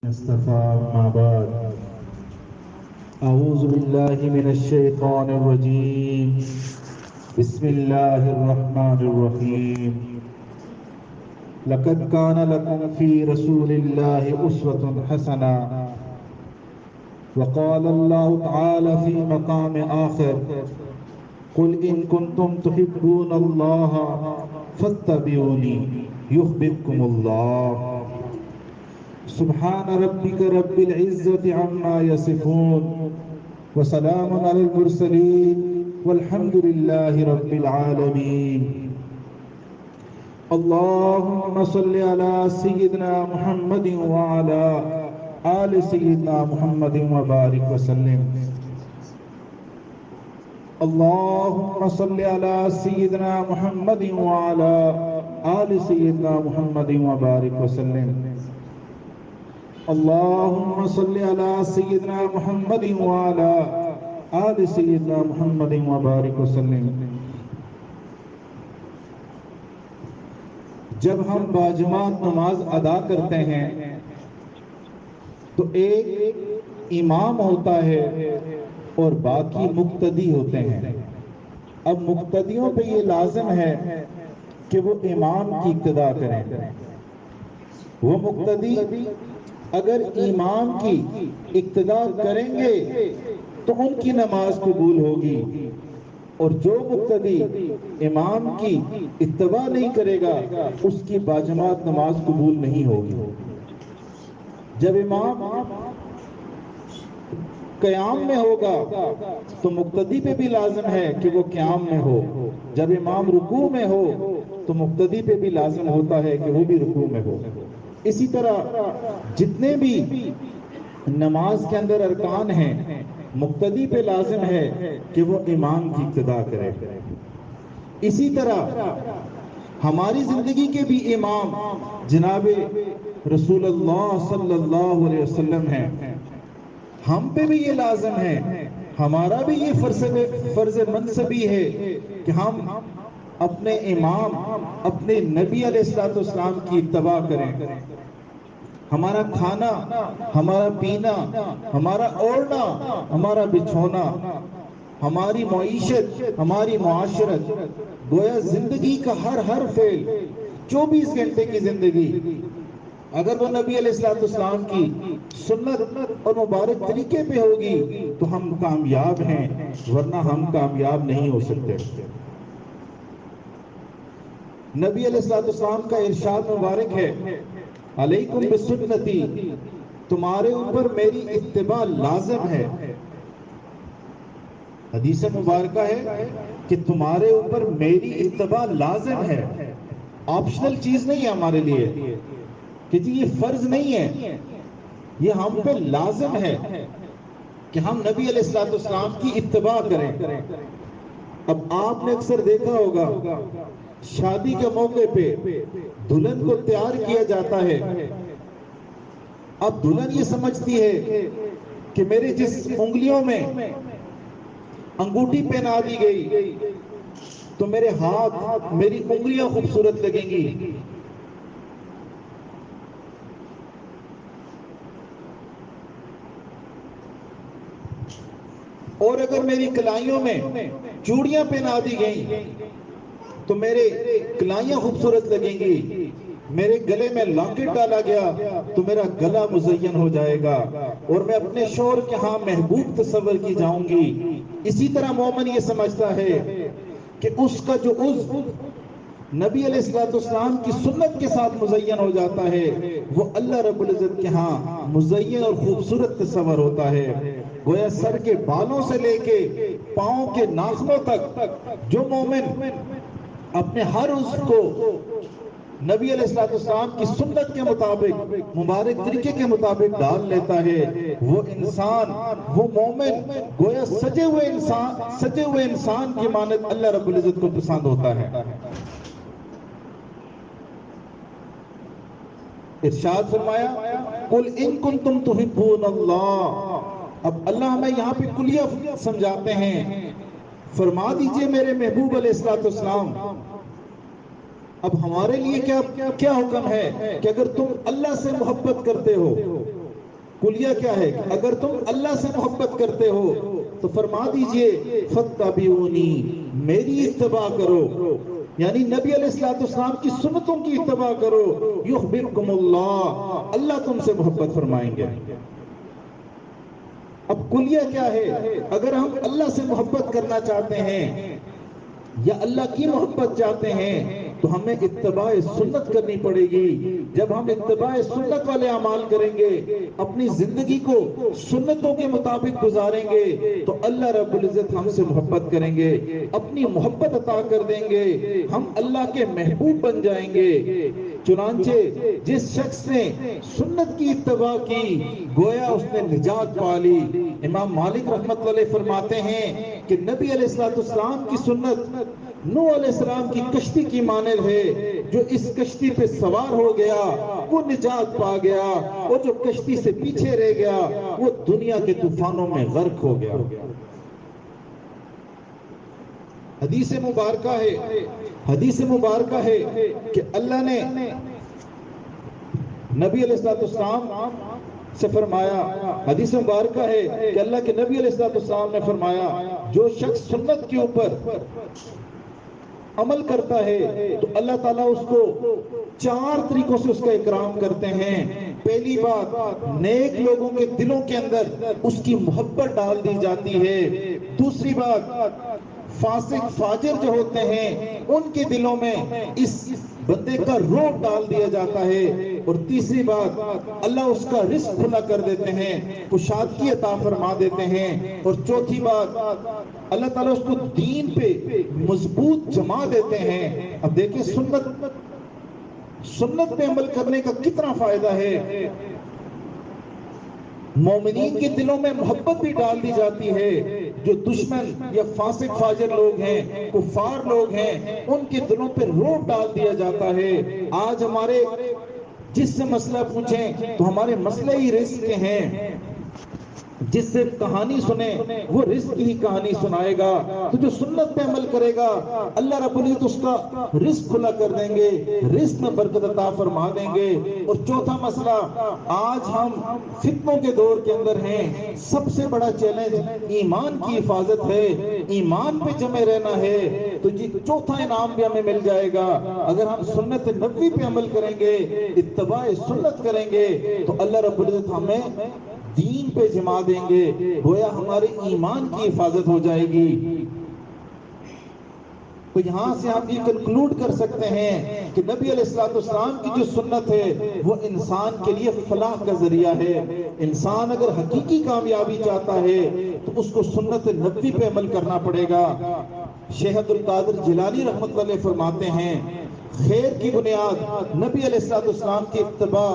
مصطفى ما بعد أعوذ بالله من الشيطان الرجيم بسم الله الرحمن الرحيم لقد كان لكم في رسول الله أسوة حسنة وقال الله تعالى في مقام آخر قل إن كنتم تحبون الله فاتبعوني يحببكم الله سبحان ربك رب العزة عما يصفون وسلام على المرسلين والحمد لله رب العالمين اللهم صل على سيدنا محمد وعلى آل سيدنا محمد وبارك وسلم اللهم صل على سيدنا محمد وعلى آل سيدنا محمد وبارك وسلم اللهم صل على سيدنا محمد وعلى آل سيدنا محمد وبارك وسلم جب ہم باجماعت نماز ادا کرتے ہیں تو ایک امام ہوتا ہے اور باقی مقتدی ہوتے ہیں. اب مقتدیوں پہ یہ لازم ہے کہ وہ امام کی اقتداء کریں. وہ مقتدی اگر امام کی اقتداء کریں گے تو ان کی نماز قبول ہوگی، اور جو مقتدی امام کی اتباع نہیں کرے گا اس کی باجماعت نماز قبول نہیں ہوگی. جب امام قیام میں ہوگا تو مقتدی پہ بھی لازم ہے کہ وہ قیام میں ہو. جب امام رکوع میں ہو تو مقتدی پہ بھی لازم ہوتا ہے کہ وہ بھی رکوع میں ہو. اسی طرح جتنے بھی نماز کے اندر ارکان ہیں مقتدی پہ لازم ہے کہ وہ امام کی اقتداء کرے. اسی طرح ہماری زندگی کے بھی امام جناب رسول اللہ صلی اللہ علیہ وسلم ہیں. ہم پہ بھی یہ لازم ہے، ہمارا بھی یہ فرض منصبی ہے کہ ہم اپنے امام اپنے نبی علیہ السلام کی اتباع کریں. ہمارا کھانا، ہمارا پینا، ہمارا اوڑھنا، ہمارا بچھونا، ہماری معیشت، ہماری معاشرت، گویا زندگی کا ہر فعل 24 گھنٹے کی زندگی اگر وہ نبی علیہ السلام کی سنت اور مبارک طریقے پہ ہوگی تو ہم کامیاب ہیں، ورنہ ہم کامیاب نہیں ہو سکتے. نبی علیہ السلام کا ارشاد مبارک ہے علیکم بسنتی، تمہارے اوپر میری اتباع لازم ہے. حدیث مبارکہ ہے کہ تمہارے اوپر میری اتباع لازم ہے. آپشنل چیز نہیں ہے ہمارے لیے کہ جی یہ فرض نہیں ہے، یہ ہم پہ لازم ہے کہ ہم نبی علیہ السلام کی اتباع کریں. اب آپ نے اکثر دیکھا ہوگا شادی کے موقع پہ دلہن کو تیار کیا جاتا ہے. اب دلہن یہ سمجھتی ہے کہ میرے جس انگلیوں میں انگوٹھی پہنا دی گئی تو میرے ہاتھ، میری انگلیاں خوبصورت لگیں گی. اور اگر میری کلائیوں میں چوڑیاں پہنا دی گئیں تو میرے کلائیاں خوبصورت لگیں گی. میرے گلے میں لاکٹ ڈالا گیا تو میرا گلا مزین ہو جائے گا اور میں اپنے شوہر کے ہاں محبوب تصور کی جاؤں گی. اسی طرح مومن یہ سمجھتا ہے کہ اس کا جو عضو نبی علیہ السلام کی سنت کے ساتھ مزین ہو جاتا ہے وہ اللہ رب العزت کے ہاں مزین اور خوبصورت تصور ہوتا ہے. گویا سر کے بالوں سے لے کے پاؤں کے ناخنوں تک جو مومن اپنے ہر عضو کو نبی علیہ السلام کی سنت کے مطابق مبارک طریقے کے مطابق ڈال لیتا ہے وہ انسان، وہ مومن گویا سجے ہوئے انسان کی مانند اللہ رب العزت کو پسند ہوتا ہے. ارشاد فرمایا قل ان کنتم تحبون اللہ. اب اللہ ہمیں یہاں پہ کلیہ سمجھاتے ہیں، فرما دیجئے میرے محبوب علیہ السلام اب ہمارے لیے کیا حکم ہے کہ اگر تم اللہ سے محبت کرتے ہو کلیہ کیا ہے؟ اگر تم اللہ سے محبت کرتے ہو تو فرما دیجئے فاتبعونی، میری اتباع کرو، یعنی نبی علیہ الصلوۃ والسلام کی سنتوں کی اتباع کرو، یحببکم اللہ، اللہ تم سے محبت فرمائیں گے۔ اب کلیہ کیا ہے؟ اگر ہم اللہ سے محبت کرنا چاہتے ہیں یا اللہ کی محبت چاہتے ہیں تو ہمیں اتباع سنت کرنی پڑے گی۔ جب ہم اتباع سنت والے اعمال کریں گے، اپنی زندگی کو سنتوں کے مطابق گزاریں گے تو اللہ رب العزت ہم سے محبت کریں گے، اپنی محبت عطا کر دیں گے، ہم اللہ کے محبوب بن جائیں گے۔ چنانچہ جس شخص نے سنت کی اتباع کی گویا اس نے نجات پا لی۔ امام مالک رحمۃ اللہ علیہ فرماتے ہیں کہ نبی علیہ الصلوۃ والسلام کی سنت نوح علیہ السلام کی کشتی کی مانند ہے، جو اس کشتی پہ سوار ہو گیا وہ نجات پا گیا، اور جو کشتی سے پیچھے رہ گیا وہ دنیا کے طوفانوں میں غرق ہو گیا۔ حدیث مبارکہ ہے کہ اللہ نے نبی علیہ الصلوۃ والسلام سے فرمایا، حدیث مبارکہ ہے کہ اللہ کے نبی علیہ الصلوۃ والسلام نے فرمایا جو شخص سنت کے اوپر عمل کرتا ہے تو اللہ تعالیٰ اس کو 4 طریقوں سے اس کا اکرام کرتے ہیں۔ پہلی بات، نیک لوگوں کے دلوں کے اندر اس کی محبت ڈال دی جاتی ہے۔ دوسری بات، فاسق فاجر جو ہوتے ہیں ان کے دلوں میں اس بندے کا رعب ڈال دیا جاتا ہے۔ اور تیسری بات، اللہ اس کا رزق کھلا کر دیتے ہیں، کشادگی عطا فرما دیتے ہیں۔ اور چوتھی بات، اللہ تعالیٰ اس کو دین پہ مضبوط جما دیتے ہیں۔ اب دیکھیں سنت پہ عمل کرنے کا کتنا فائدہ ہے۔ مومنین کے دلوں میں محبت بھی ڈال دی جاتی ہے، جو دشمن یا فاسق فاجر لوگ ہیں، کفار لوگ ہیں، ان کے دلوں پہ رعب ڈال دیا جاتا ہے۔ آج ہمارے جس سے مسئلہ پوچھیں تو ہمارے مسئلے ہی رزق کے ہیں، جس سے کہانی سنیں وہ رزق کی ہی کہانی سنائے گا۔ تو جو سنت پہ عمل کرے گا اللہ رب العزت اس کا رزق کھلا کر دیں گے، رزق میں برکت عطا فرما دیں گے۔ اور چوتھا مسئلہ، آج ہم فتنوں کے دور کے اندر ہیں، سب سے بڑا چیلنج ایمان کی حفاظت ہے، ایمان پہ جمے رہنا ہے۔ تو چوتھا انعام بھی ہمیں مل جائے گا اگر ہم سنت نبوی پہ عمل کریں گے، اتباع سنت کریں گے تو اللہ رب العزت ہمیں دین پہ جما دیں گے، گویا ہمارے ایمان کی حفاظت ہو جائے گی۔ تو یہاں سے آپ یہ کنکلوڈ کر سکتے ہیں کہ نبی علیہ الصلوۃ والسلام کی جو سنت ہے وہ انسان کے لیے فلاح کا ذریعہ ہے۔ انسان اگر حقیقی کامیابی چاہتا ہے تو اس کو سنت نبوی پہ عمل کرنا پڑے گا۔ شیخ عبد القادر جیلانی رحمۃ اللہ علیہ فرماتے ہیں خیر کی بنیاد نبی علیہ الصلوۃ والسلام کی اتباع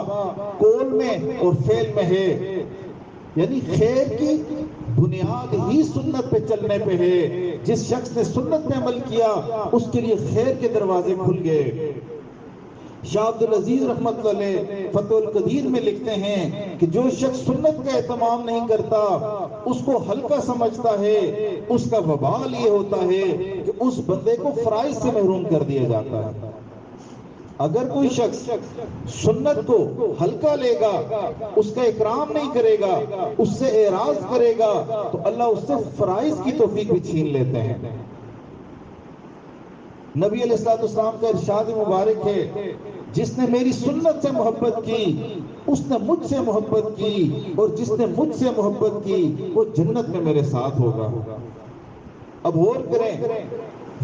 قول میں اور فعل میں ہے، یعنی خیر کی بنیاد ہی سنت پہ چلنے پہ ہے۔ جس شخص نے سنت پہ عمل کیا اس کے لیے خیر کے دروازے کھل گئے۔ شاہ عبد العزیز رحمۃ اللہ علیہ فتح القدیر میں لکھتے ہیں کہ جو شخص سنت کا اہتمام نہیں کرتا، اس کو ہلکا سمجھتا ہے، اس کا وبال یہ ہوتا ہے کہ اس بندے کو فرائض سے محروم کر دیا جاتا ہے۔ اگر کوئی شخص سنت کو ہلکا لے گا، اس کا اکرام نہیں کرے گا، اس سے اعراض کرے گا تو اللہ اس سے فرائض کی توفیق بھی چھین لیتے ہیں۔ نبی علیہ الصلوۃ والسلام کا ارشاد مبارک ہے جس نے میری سنت سے محبت کی اس نے مجھ سے محبت کی، اور جس نے مجھ سے محبت کی وہ جنت میں میرے ساتھ ہوگا۔ اب غور کریں،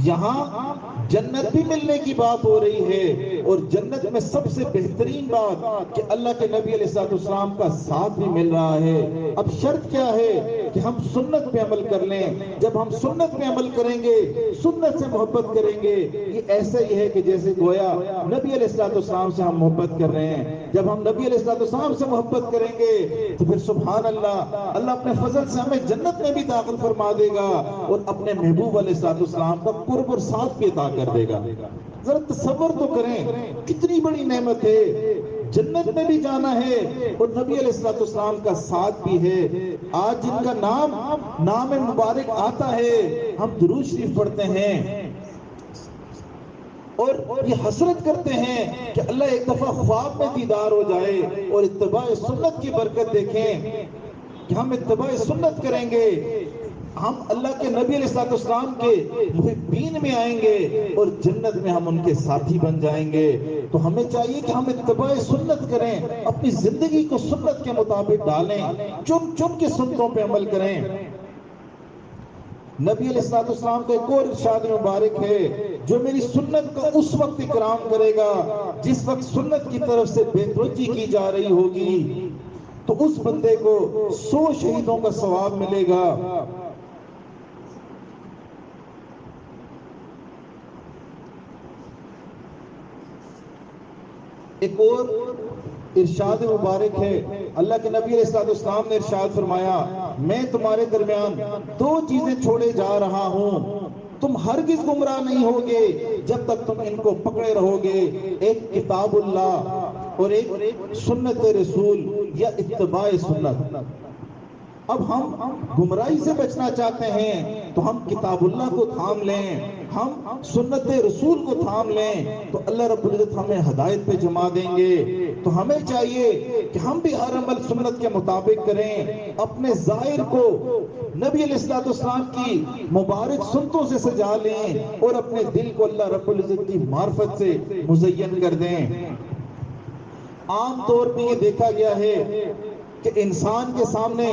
یہاں جنت بھی ملنے کی بات ہو رہی ہے، اور جنت میں سب سے بہترین بات کہ اللہ کے نبی علیہ الصلوۃ والسلام کا ساتھ بھی مل رہا ہے۔ اب شرط کیا ہے کہ ہم سنت پہ عمل کر لیں۔ جب ہم سنت پہ عمل کریں گے، سنت سے محبت کریں گے، یہ ایسا ہی ہے کہ جیسے گویا نبی علیہ الصلوۃ والسلام سے ہم محبت کر رہے ہیں۔ جب ہم نبی علیہ الصلوۃ والسلام سے محبت کریں گے تو پھر سبحان اللہ، اللہ اپنے فضل سے ہمیں جنت میں بھی داخل فرما دے گا، اور اپنے محبوب علیہ الصلوۃ والسلام کا قرب اور ساتھ بھی عطا کر دے گا۔ ذرا تصور تو کریں کتنی بڑی نعمت ہے، جنت میں بھی جانا ہے اور نبی علیہ الصلوۃ والسلام کا ساتھ بھی ہے۔ آج جن کا نام مبارک آتا ہے، ہم درود شریف پڑھتے ہیں، اور یہ حسرت کرتے ہیں کہ اللہ ایک دفعہ خواب میں دیدار ہو جائے اور اتباع سنت کی برکت دیکھیں کہ ہم اتباع سنت کریں گے، ہم اللہ کے نبی علیہ السلام کے محبین میں آئیں گے اور جنت میں ہم ان کے ساتھی بن جائیں گے۔ تو ہمیں چاہیے کہ ہم اتباع سنت کریں، اپنی زندگی کو سنت کے مطابق ڈالیں، چن چن کے سنتوں پہ عمل کریں۔ نبی علیہ السلام کا ایک اور ارشاد مبارک ہے، جو میری سنت کا اس وقت اکرام کرے گا جس وقت سنت کی طرف سے بے توجہی کی جا رہی ہوگی، تو اس بندے کو 100 شہیدوں کا ثواب ملے گا۔ ایک اور ارشاد مبارک ہے، اللہ کے نبی علیہ السلام نے ارشاد فرمایا، میں تمہارے درمیان 2 چیزیں چھوڑے جا رہا ہوں، تم ہرگز گمراہ نہیں ہوگے جب تک تم ان کو پکڑے رہو گے، ایک کتاب اللہ اور ایک سنت رسول یا اتباع سنت۔ اب ہم گمراہی سے بچنا چاہتے ہیں تو ہم کتاب اللہ کو تھام لیں، ہم سنت رسول کو تھام لیں، تو اللہ رب العزت ہمیں ہدایت پہ جما دیں گے۔ تو ہمیں چاہیے کہ ہم بھی ہر عمل سنت کے مطابق کریں، اپنے ظاہر کو نبی علیہ السلام کی مبارک سنتوں سے سجا لیں اور اپنے دل کو اللہ رب العزت کی معرفت سے مزین کر دیں۔ عام طور پہ یہ دیکھا گیا ہے کہ انسان کے سامنے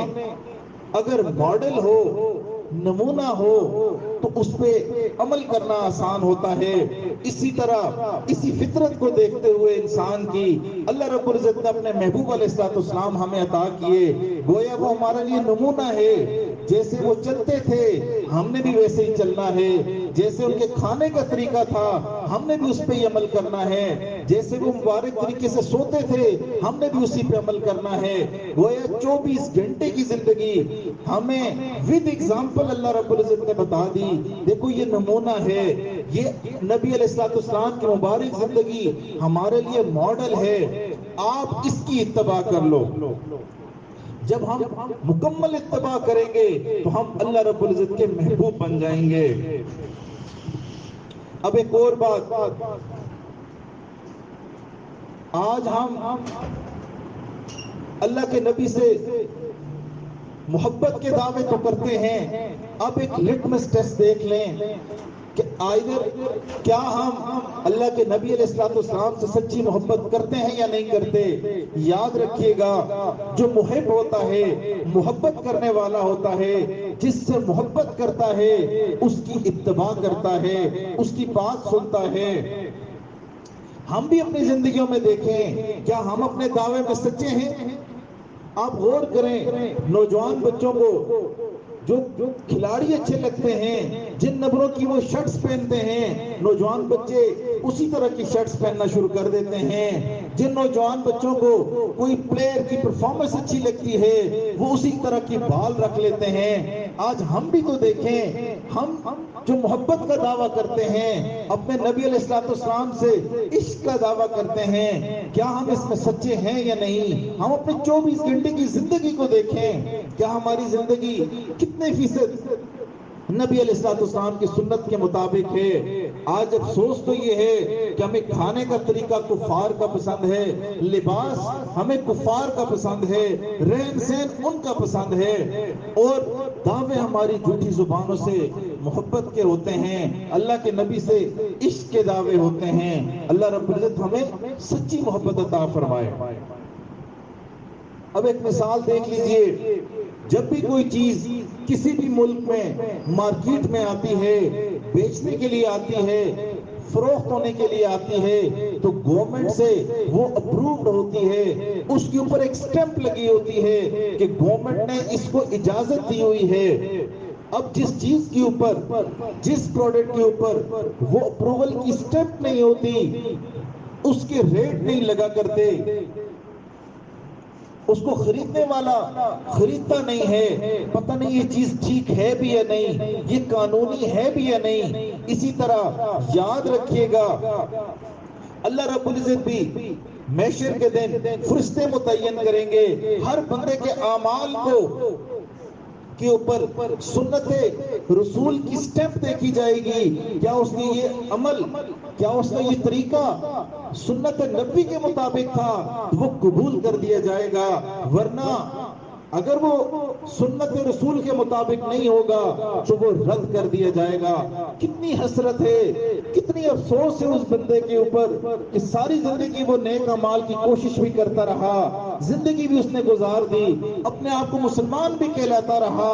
اگر ماڈل ہو، نمونہ ہو، تو اس پہ عمل کرنا آسان ہوتا ہے۔ اسی طرح اسی فطرت کو دیکھتے ہوئے انسان کی اللہ رب العزت نے اپنے محبوب علیہ السلام ہمیں عطا کیے، گویا وہ ہمارے لیے نمونہ ہے۔ جیسے وہ چلتے تھے ہم نے بھی ویسے ہی چلنا ہے، جیسے ان کے کھانے کا طریقہ تھا ہم نے بھی اس پہ ہی عمل کرنا ہے، جیسے وہ مبارک طریقے سے سوتے تھے ہم نے بھی اسی پہ عمل کرنا ہے۔ گویا 24 گھنٹے کی زندگی ہمیں ود ایگزامپل اللہ رب العزت نے بتا دی، دیکھو یہ نمونہ ہے، یہ نبی علیہ السلام کی مبارک زندگی ہمارے لیے ماڈل ہے، آپ اس کی اتباع کر لو۔ جب ہم مکمل اتباع کریں گے تو ہم اللہ رب العزت کے محبوب بن جائیں گے۔ اب ایک اور بات، آج ہم اللہ کے نبی سے محبت کے دعوے تو کرتے ہیں، اب ایک لٹمس ٹیسٹ دیکھ لیں کہ کیا ہم اللہ کے نبی علیہ السلام سے سچی محبت کرتے ہیں یا نہیں کرتے۔ یاد رکھیے گا، جو محب ہوتا ہے، محبت کرنے والا ہوتا ہے، جس سے محبت کرتا ہے اس کی اتباع کرتا ہے، اس کی بات سنتا ہے۔ ہم بھی اپنی زندگیوں میں دیکھیں، کیا ہم اپنے دعوے میں سچے ہیں؟ آپ غور کریں، نوجوان بچوں کو جو کھلاڑی اچھے لگتے ہیں، جن نمبروں کی وہ شرٹس پہنتے ہیں، نوجوان بچے اسی طرح کی شرٹس پہننا شروع کر دیتے ہیں۔ جن نوجوان بچوں کو کوئی پلیئر کی پرفارمنس اچھی لگتی ہے وہ اسی طرح کی بال رکھ لیتے ہیں۔ آج ہم بھی تو دیکھیں، ہم جو محبت کا دعویٰ کرتے ہیں، اپنے نبی علیہ السلام سے عشق کا دعویٰ کرتے ہیں، کیا ہم اس میں سچے ہیں یا نہیں؟ ہم اپنے 24 گھنٹے کی زندگی کو دیکھیں، کیا ہماری زندگی کتنے فیصد نبی علیہ السلام کی سنت کے مطابق ہے؟ آج افسوس تو یہ ہے کہ ہمیں کھانے کا طریقہ کفار کا پسند ہے، لباس ہمیں کفار کا پسند ہے، رہن سہن ان کا پسند ہے، اور دعوے ہماری جھوٹی زبانوں سے محبت کے ہوتے ہیں، اللہ کے نبی سے عشق کے دعوے ہوتے ہیں۔ اللہ رب العزت ہمیں سچی محبت عطا فرمائے۔ اب ایک مثال دیکھ لیجئے، جب بھی کوئی چیز کسی بھی ملک میں مارکیٹ میں آتی ہے، بیچنے کے لیے آتی ہے، فروخت ہونے کے لیے آتی ہے، تو گورنمنٹ سے وہ اپرووڈ ہوتی ہے، اس کے اوپر ایک سٹیمپ لگی ہوتی ہے کہ گورنمنٹ نے اس کو اجازت دی ہوئی ہے۔ اب جس چیز کے اوپر، جس پروڈکٹ کے اوپر وہ اپروول کی سٹیمپ نہیں ہوتی، اس کے ریٹ نہیں لگا کرتے، اس کو خریدنے والا خریدتا نہیں ہے، پتہ نہیں یہ چیز ٹھیک ہے بھی یا نہیں، یہ قانونی ہے بھی یا نہیں۔ اسی طرح یاد رکھیے گا، اللہ رب العزت بھی محشر کے دن فرشتے متعین کریں گے، ہر بندے کے اعمال کو کے اوپر سنت رسول کی سٹیپ دیکھی جائے گی، کیا اس نے یہ عمل، کیا اس نے یہ طریقہ سنت نبی کے مطابق تھا، وہ قبول کر دیا جائے گا، ورنہ اگر وہ سنت رسول کے مطابق نہیں ہوگا تو وہ رد کر دیا جائے گا۔ کتنی حسرت ہے، کتنی افسوس ہے اس بندے کے اوپر کہ ساری زندگی وہ نیک اعمال کی کوشش بھی کرتا رہا، زندگی بھی اس نے گزار دی، اپنے آپ کو مسلمان بھی کہلاتا رہا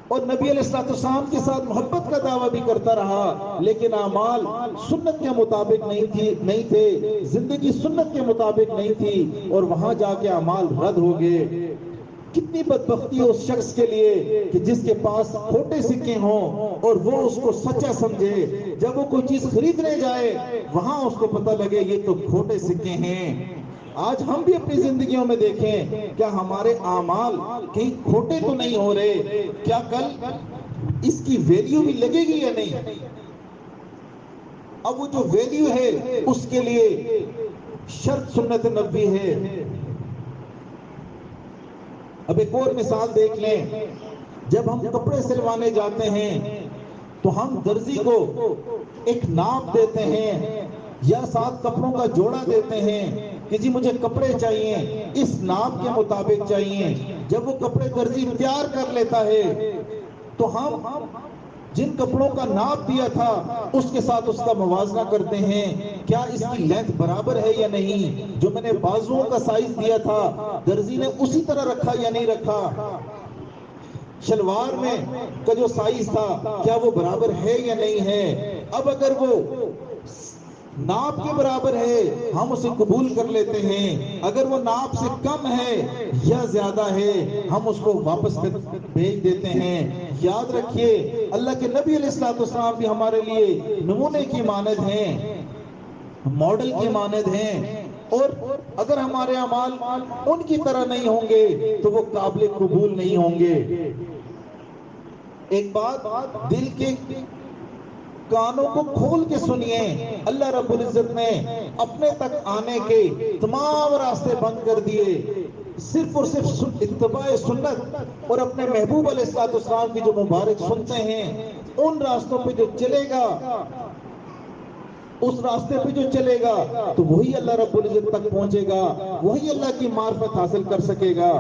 اور نبی علیہ السلام کے ساتھ محبت کا دعویٰ بھی کرتا رہا، لیکن اعمال سنت کے مطابق نہیں تھے، زندگی سنت کے مطابق نہیں تھی، اور وہاں جا کے اعمال رد ہو گئے۔ کتنی بدبختی ہے اس شخص کے لیے کہ جس کے پاس کھوٹے سکے ہوں اور وہ اس کو سچا سمجھے، جب وہ کوئی چیز خریدنے جائے وہاں اس کو پتہ لگے یہ تو کھوٹے سکے ہیں۔ آج ہم بھی اپنی زندگیوں میں دیکھیں، کیا ہمارے اعمال کہیں کھوٹے تو نہیں ہو رہے؟ کیا کل اس کی ویلیو بھی لگے گی یا نہیں؟ اب وہ جو ویلیو ہے اس کے لیے شرط سنت نبوی ہے۔ اب ایک اور مثال دیکھ لیں، جب ہم کپڑے سلوانے جاتے ہیں تو ہم درزی کو ایک ناپ دیتے ہیں یا 7 کپڑوں کا جوڑا دیتے ہیں کہ جی مجھے کپڑے چاہیے، اس ناپ کے مطابق چاہیے۔ جب وہ کپڑے درزی تیار کر لیتا ہے تو ہم جن کپڑوں کا ناپ دیا تھا اس کے ساتھ اس کا موازنہ کرتے ہیں، کیا اس کی لینتھ برابر ہے یا نہیں، جو میں نے بازوؤں کا سائز دیا تھا درزی نے اسی طرح رکھا یا نہیں رکھا، شلوار میں کا جو سائز تھا کیا وہ برابر ہے یا نہیں ہے۔ اب اگر وہ ناپ کے برابر ہے ہم اسے قبول کر لیتے ہیں، اگر وہ ناپ سے کم ہے یا زیادہ ہے ہم اس کو واپس بھیج دیتے ہیں۔ یاد رکھیے اللہ کے نبی علیہ السلام بھی ہمارے لیے نمونے کی مانند ہیں، ماڈل کی مانند ہیں، اور اگر ہمارے اعمال ان کی طرح نہیں ہوں گے تو وہ قابل قبول نہیں ہوں گے۔ ایک بات دل کے کانوں کو کھول کے سنیے، اللہ رب العزت نے اپنے تک آنے کے تمام راستے بند کر دیے، صرف اور صرف اتباع سنت اور اپنے محبوب علیہ السلام کی جو مبارک سنتے ہیں ان راستوں پہ جو چلے گا، اس راستے پہ جو چلے گا تو وہی اللہ رب العزت تک پہنچے گا، وہی اللہ کی معرفت حاصل کر سکے گا۔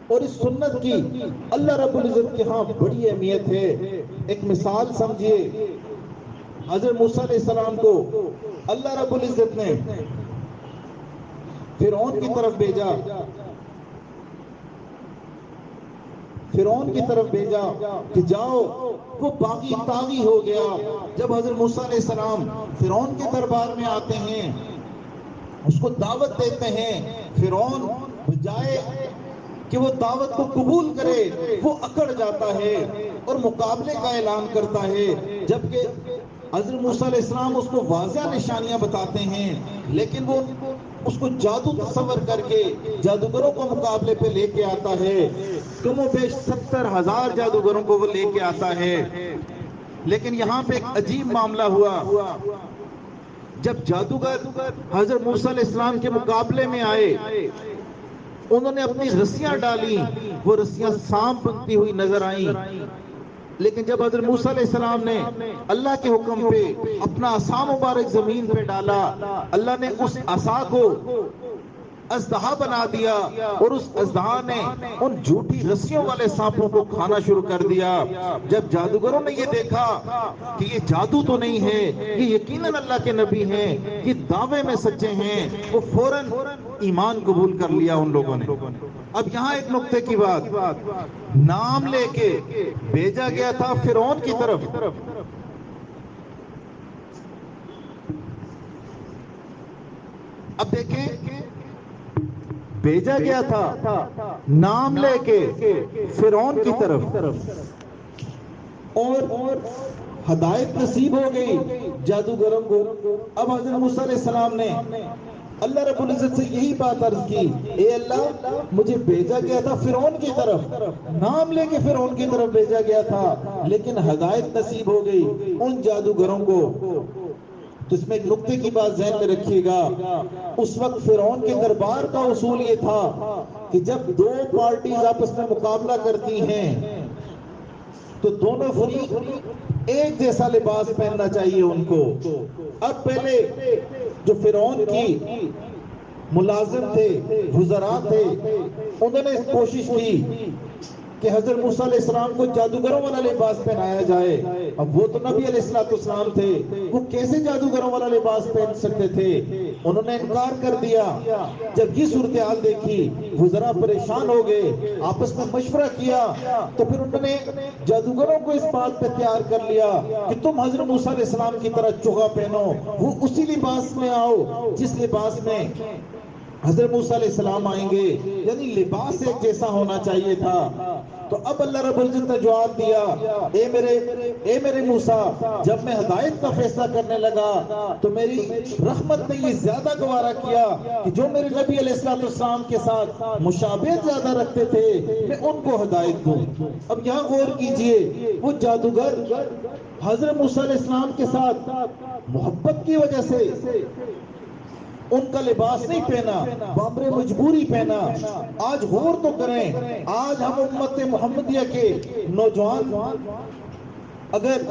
اور اس سنت کی اللہ رب العزت کے ہاں بڑی اہمیت ہے۔ ایک مثال سمجھیے، حضرت موسیٰ علیہ السلام کو اللہ رب العزت نے فرعون کی طرف بھیجا، فرعون کی طرف بھیجا کہ جاؤ، وہ باغی طاغی ہو گیا۔ جب حضرت موسیٰ علیہ السلام فرعون کے دربار میں آتے ہیں، اس کو دعوت دیتے ہیں، فرعون بجائے کہ وہ دعوت کو قبول کرے وہ اکڑ جاتا ہے اور مقابلے کا اعلان کرتا ہے، جبکہ حضرت موسیٰ علیہ السلام اس کو واضح نشانیاں بتاتے ہیں، لیکن وہ اس کو جادو تصور کر کے جادوگروں کو مقابلے پہ لے کے آتا ہے، کم و بیش 70,000 جادوگروں کو وہ لے کے آتا ہے۔ لیکن یہاں پہ ایک عجیب معاملہ ہوا، جب جادوگر حضرت موسیٰ علیہ السلام کے مقابلے میں آئے، انہوں نے اپنی رسیاں ڈالی، وہ رسیاں سانپ بنتی ہوئی نظر آئیں، لیکن جب حضرت موسیٰ علیہ السلام نے اللہ کے حکم پہ اپنا عصا مبارک زمین پہ ڈالا، اللہ نے اس عصا کو اژدہا بنا دیا اور اس اژدہا نے ان جھوٹی رسیوں والے سانپوں کو کھانا شروع کر دیا۔ جب جادوگروں نے یہ دیکھا کہ یہ جادو تو نہیں ہے، یہ یقیناً اللہ کے نبی ہیں، یہ دعوے میں سچے ہیں، وہ فوراً ایمان قبول کر لیا ان لوگوں نے۔ اب یہاں ایک نقطے کی بات، نام لے کے بھیجا گیا تھا فرعون کی طرف، اب دیکھیں بھیجا گیا تھا نام لے کے فرعون کی طرف، اور ہدایت نصیب ہو گئی جادوگروں کو۔ اب حضرت موسیٰ علیہ السلام نے اللہ رب العزت سے یہی بات عرض کی، اے اللہ مجھے بھیجا گیا تھا فرعون کی طرف، نام لے کے فرعون کی طرف بھیجا گیا تھا، لیکن ہدایت نصیب ہو گئی ان جادوگروں کو تو اس میں ایک نقطے کی بات ذہن میں رکھیے گا، اس وقت فرعون کے دربار کا اصول یہ تھا کہ جب دو پارٹیز آپس میں مقابلہ کرتی ہیں تو دونوں فریق ایک جیسا لباس پہننا چاہیے ان کو۔ اب پہلے جو فرعون کی ملازم تھے، وزراء تھے، انہوں نے کوشش کی کہ حضرت موسیٰ علیہ السلام کو جادوگروں والا لباس پہنایا جائے۔ اب وہ تو نبی علیہ السلام تھے، وہ کیسے جادوگروں والا لباس پہن سکتے تھے؟ انہوں نے انکار کر دیا۔ جب یہ صورتحال دیکھی، وزراء پریشان ہو گئے، آپس میں مشورہ کیا، تو پھر انہوں نے جادوگروں کو اس بات پہ تیار کر لیا کہ تم حضرت موسیٰ علیہ السلام کی طرح چوغا پہنو، وہ اسی لباس میں آؤ جس لباس میں حضرت موسیٰ علیہ السلام آئیں گے، یعنی لباس ایک جیسا ہونا چاہیے تھا۔ تو اب اللہ رب العزت نے جواب دیا، اے میرے موسیٰ، جب میں ہدایت کا فیصلہ کرنے لگا تو میری رحمت نے یہ زیادہ گوارا کیا کہ جو میرے نبی علیہ السلام کے ساتھ مشابہت زیادہ رکھتے تھے میں ان کو ہدایت دوں۔ اب یہاں غور کیجئے، وہ جادوگر حضرت موسیٰ علیہ السلام کے ساتھ محبت کی وجہ سے ان کا لباس نہیں پہنا، بامر مجبوری پہنا۔ آج غور تو کریں، آج ہم امت محمدیہ کے نوجوان اگر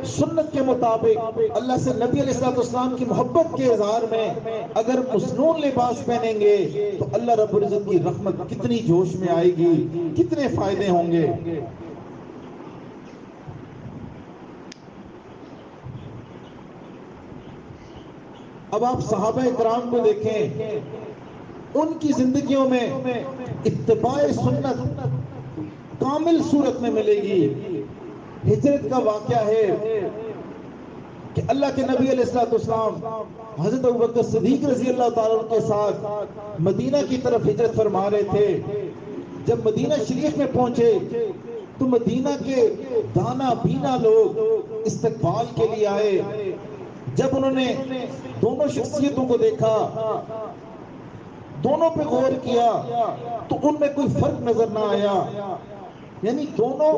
سنت کے مطابق اللہ سے نبی علیہ السلام کی محبت کے اظہار میں اگر مسنون لباس پہنیں گے تو اللہ رب العزت کی رحمت کتنی جوش میں آئے گی، کتنے فائدے ہوں گے۔ اب آپ صحابہ اکرام کو دیکھیں، ان کی زندگیوں میں اتباع سنت کامل صورت میں ملے گی۔ ہجرت کا واقعہ ہے کہ اللہ کے نبی علیہ السلام حضرت ابوبکر صدیق رضی اللہ تعالیٰ عنہ کے ساتھ مدینہ کی طرف ہجرت فرما رہے تھے۔ جب مدینہ شریف میں پہنچے تو مدینہ کے دانا بینا لوگ استقبال کے لیے آئے۔ جب انہوں نے دونوں شخصیتوں کو دیکھا، دونوں پہ غور کیا تو ان میں کوئی فرق نظر نہ آیا، یعنی دونوں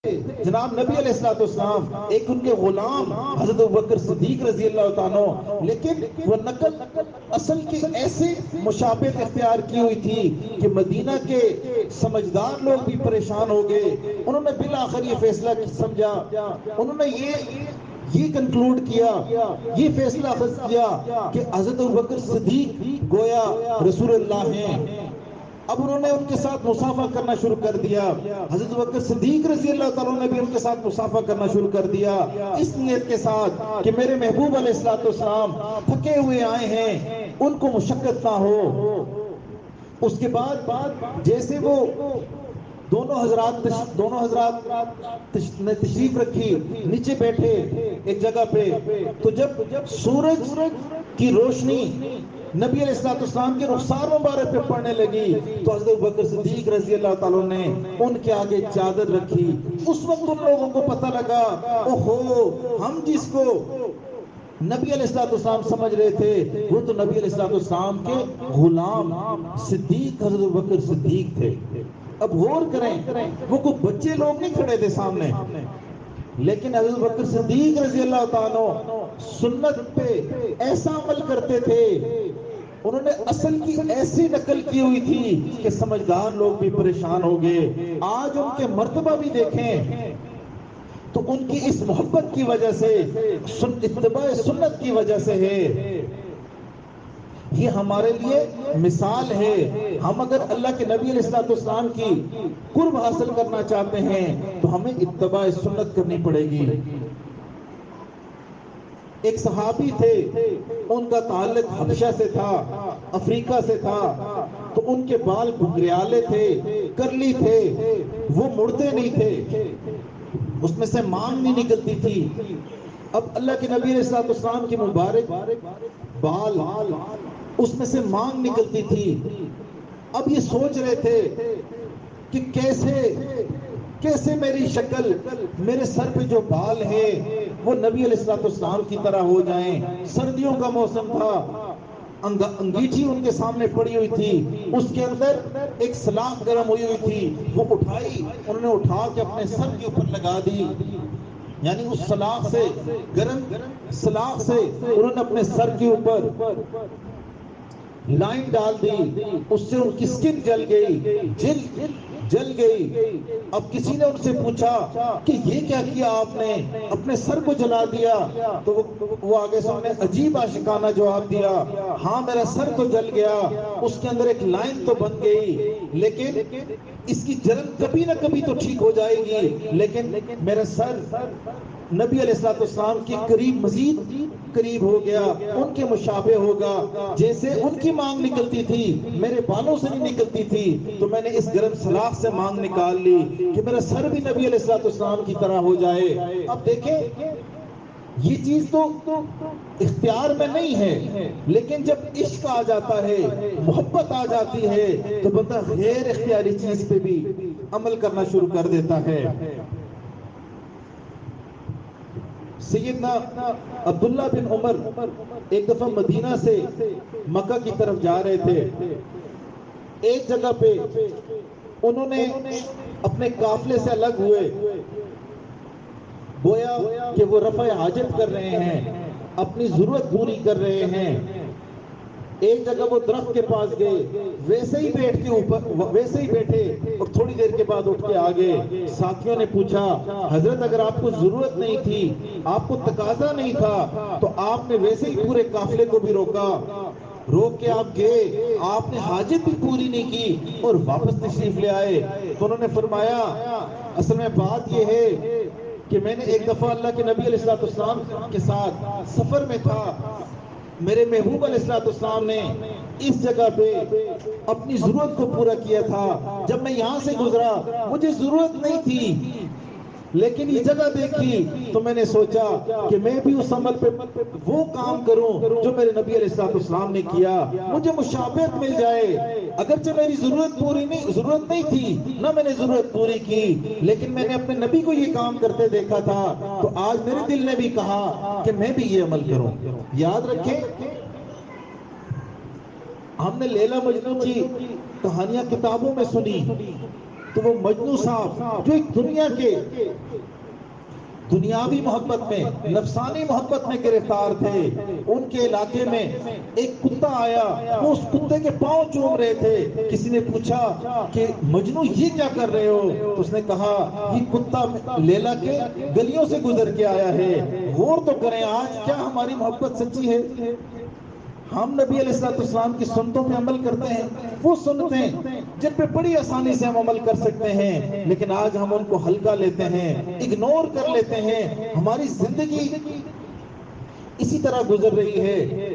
جناب نبی علیہ السلام، ایک ان کے غلام حضرت ابوبکر صدیق رضی اللہ تعالیٰ عنہ، لیکن وہ نقل اصل کی ایسے مشابہت اختیار کی ہوئی تھی کہ مدینہ کے سمجھدار لوگ بھی پریشان ہو گئے۔ انہوں نے بالآخر یہ فیصلہ سمجھا، انہوں نے یہ کنکلوڈ کیا، یہ فیصلہ اخذ کیا کہ حضرت ابوبکر صدیق گویا رسول اللہ ہیں۔ اب انہوں نے ان کے ساتھ مصافحہ کرنا شروع کر دیا۔ حضرت ابوبکر صدیق رضی اللہ تعالیٰ نے بھی ان کے ساتھ مصافحہ کرنا شروع کر دیا، اس نیت کے ساتھ کہ میرے محبوب علیہ السلام تھکے ہوئے آئے ہیں، ان کو مشقت نہ ہو۔ اس کے بعد جیسے وہ دونوں حضرات نے تشریف رکھی، نیچے بیٹھے ایک جگہ پہ، تو جب سورج کی روشنی نبی علیہ السلام کے رخسار مبارک پہ پڑنے لگی تو حضرت ابوبکر صدیق رضی اللہ تعالیٰ نے ان کے آگے چادر رکھی۔ اس وقت ان لوگوں کو پتہ لگا، اوہو، ہم جس کو نبی علیہ السلام سمجھ رہے تھے وہ تو نبی علیہ السلام کے غلام صدیق حضرت ابوبکر صدیق تھے۔ اب غور کریں، وہ کوئی بچے لوگ نہیں کھڑے تھے سامنے، لیکن حضرت ابوبکر صدیق رضی اللہ تعالیٰ سنت پہ ایسا عمل کرتے تھے، انہوں نے اصل کی ایسی نقل کی ہوئی تھی کہ سمجھدار لوگ بھی پریشان ہو گئے۔ آج ان کے مرتبہ بھی دیکھیں تو ان کی اس محبت کی وجہ سے، اتباع سنت کی وجہ سے ہے۔ یہ ہمارے لیے مثال ہے۔ ہم اگر اللہ کے نبی علیہ السلام کی قرب حاصل کرنا چاہتے ہیں تو ہمیں اتباع سنت کرنی پڑے گی۔ ایک صحابی تھے، ان کا تعلق حبشہ سے تھا، افریقہ سے تھا، تو ان کے بال گھنگریالے تھے، کرلی تھے، وہ مڑتے نہیں تھے، اس میں سے مانگ نہیں نکلتی تھی۔ اب اللہ کے نبی علیہ السلام کی مبارک بال، اس میں سے مانگ نکلتی تھی۔ اب یہ سوچ رہے تھے کہ کیسے میری شکل، میرے سر پہ جو بال ہیں وہ نبی علیہ السلام کی طرح ہو جائیں۔ سردیوں کا موسم تھا، انگیٹھی ان کے سامنے پڑی ہوئی تھی، اس کے اندر ایک سلاخ گرم ہوئی ہوئی تھی، وہ اٹھائی، انہوں نے اٹھا کے اپنے سر کے اوپر لگا دی۔ یعنی اس سلاخ سے، گرم سلاخ سے انہوں نے اپنے سر کے اوپر لائن ڈال دی، اس سے ان کی سکن جل گئی، جل گئی۔ اب کسی نے ان سے پوچھا کہ یہ کیا کیا آپ نے، اپنے سر کو جلا دیا؟ تو وہ آگے سے انہوں نے عجیب عاشقانہ جواب دیا، ہاں میرا سر تو جل گیا، اس کے اندر ایک لائن تو بن گئی، لیکن اس کی جلن کبھی نہ کبھی تو ٹھیک ہو جائے گی، لیکن میرا سر نبی علیہ السلام کے قریب، مزید قریب ہو گیا، ان کے مشابہ ہوگا، جیسے ان کی مانگ نکلتی تھی میرے بالوں سے نہیں نکلتی تھی، تو میں نے اس گرم سلاخ سے مانگ نکال لی کہ میرا سر بھی نبی علیہ السلام کی طرح ہو جائے۔ اب دیکھیں یہ چیز تو اختیار میں نہیں ہے، لیکن جب عشق آ جاتا ہے، محبت آ جاتی ہے، تو بندہ غیر اختیاری چیز پہ بھی عمل کرنا شروع کر دیتا ہے۔ سیدنا عبداللہ بن عمر ایک دفعہ مدینہ سے مکہ کی طرف جا رہے تھے، ایک جگہ پہ انہوں نے اپنے قافلے سے الگ ہوئے، گویا کہ وہ رفع حاجت کر رہے ہیں، اپنی ضرورت پوری کر رہے ہیں۔ ایک جگہ وہ درخت کے پاس گئے، ویسے ہی بیٹھے اور تھوڑی دیر کے بعد اٹھ کے آگے۔ ساتھیوں نے پوچھا، حضرت اگر آپ کو ضرورت نہیں تھی، آپ کو تقاضا نہیں تھا، تو آپ نے ویسے ہی پورے قافلے کو بھی روک کے آپ گئے، آپ نے حاجت بھی پوری نہیں کی اور واپس تشریف لے آئے۔ تو انہوں نے فرمایا اصل میں بات یہ ہے کہ میں نے ایک دفعہ اللہ کے نبی علیہ السلام کے ساتھ سفر میں تھا، میرے محبوب علیہ السلام نے اس جگہ پہ اپنی ضرورت کو پورا کیا تھا، جب میں یہاں سے گزرا مجھے ضرورت نہیں تھی، لیکن یہ جگہ دیکھی تو میں نے سوچا کہ میں بھی اس عمل پہ وہ کام کروں جو میرے نبی علیہ السلام نے کیا، مجھے مشابہت مل جائے۔ اگرچہ میری ضرورت نہیں تھی، نہ میں نے ضرورت پوری کی، لیکن میں نے اپنے نبی کو یہ کام کرتے دیکھا تھا، تو آج میرے دل نے بھی کہا کہ میں بھی یہ عمل کروں۔ یاد رکھیں ہم نے لیلا مجنو کی کہانیاں کتابوں میں سنی، تو وہ مجنو صاحب جو ایک دنیا کے دنیاوی محبت میں، نفسانی محبت میں گرفتار تھے، ان کے علاقے میں ایک کتا آیا، وہ اس کتے کے پاؤں چوم رہے تھے۔ کسی نے پوچھا کہ مجنو یہ کیا کر رہے ہو؟ تو اس نے کہا یہ کتا لیلا کے گلیوں سے گزر کے آیا ہے۔ غور تو کریں آج کیا ہماری محبت سچی ہے؟ ہم نبی علیہ السلام کی سنتوں پہ عمل کرتے ہیں، وہ سنتیں جن پہ بڑی آسانی سے ہم عمل کر سکتے ہیں، لیکن آج ہم ان کو ہلکا لیتے ہیں، اگنور کر لیتے ہیں۔ ہماری زندگی اسی طرح گزر رہی ہے۔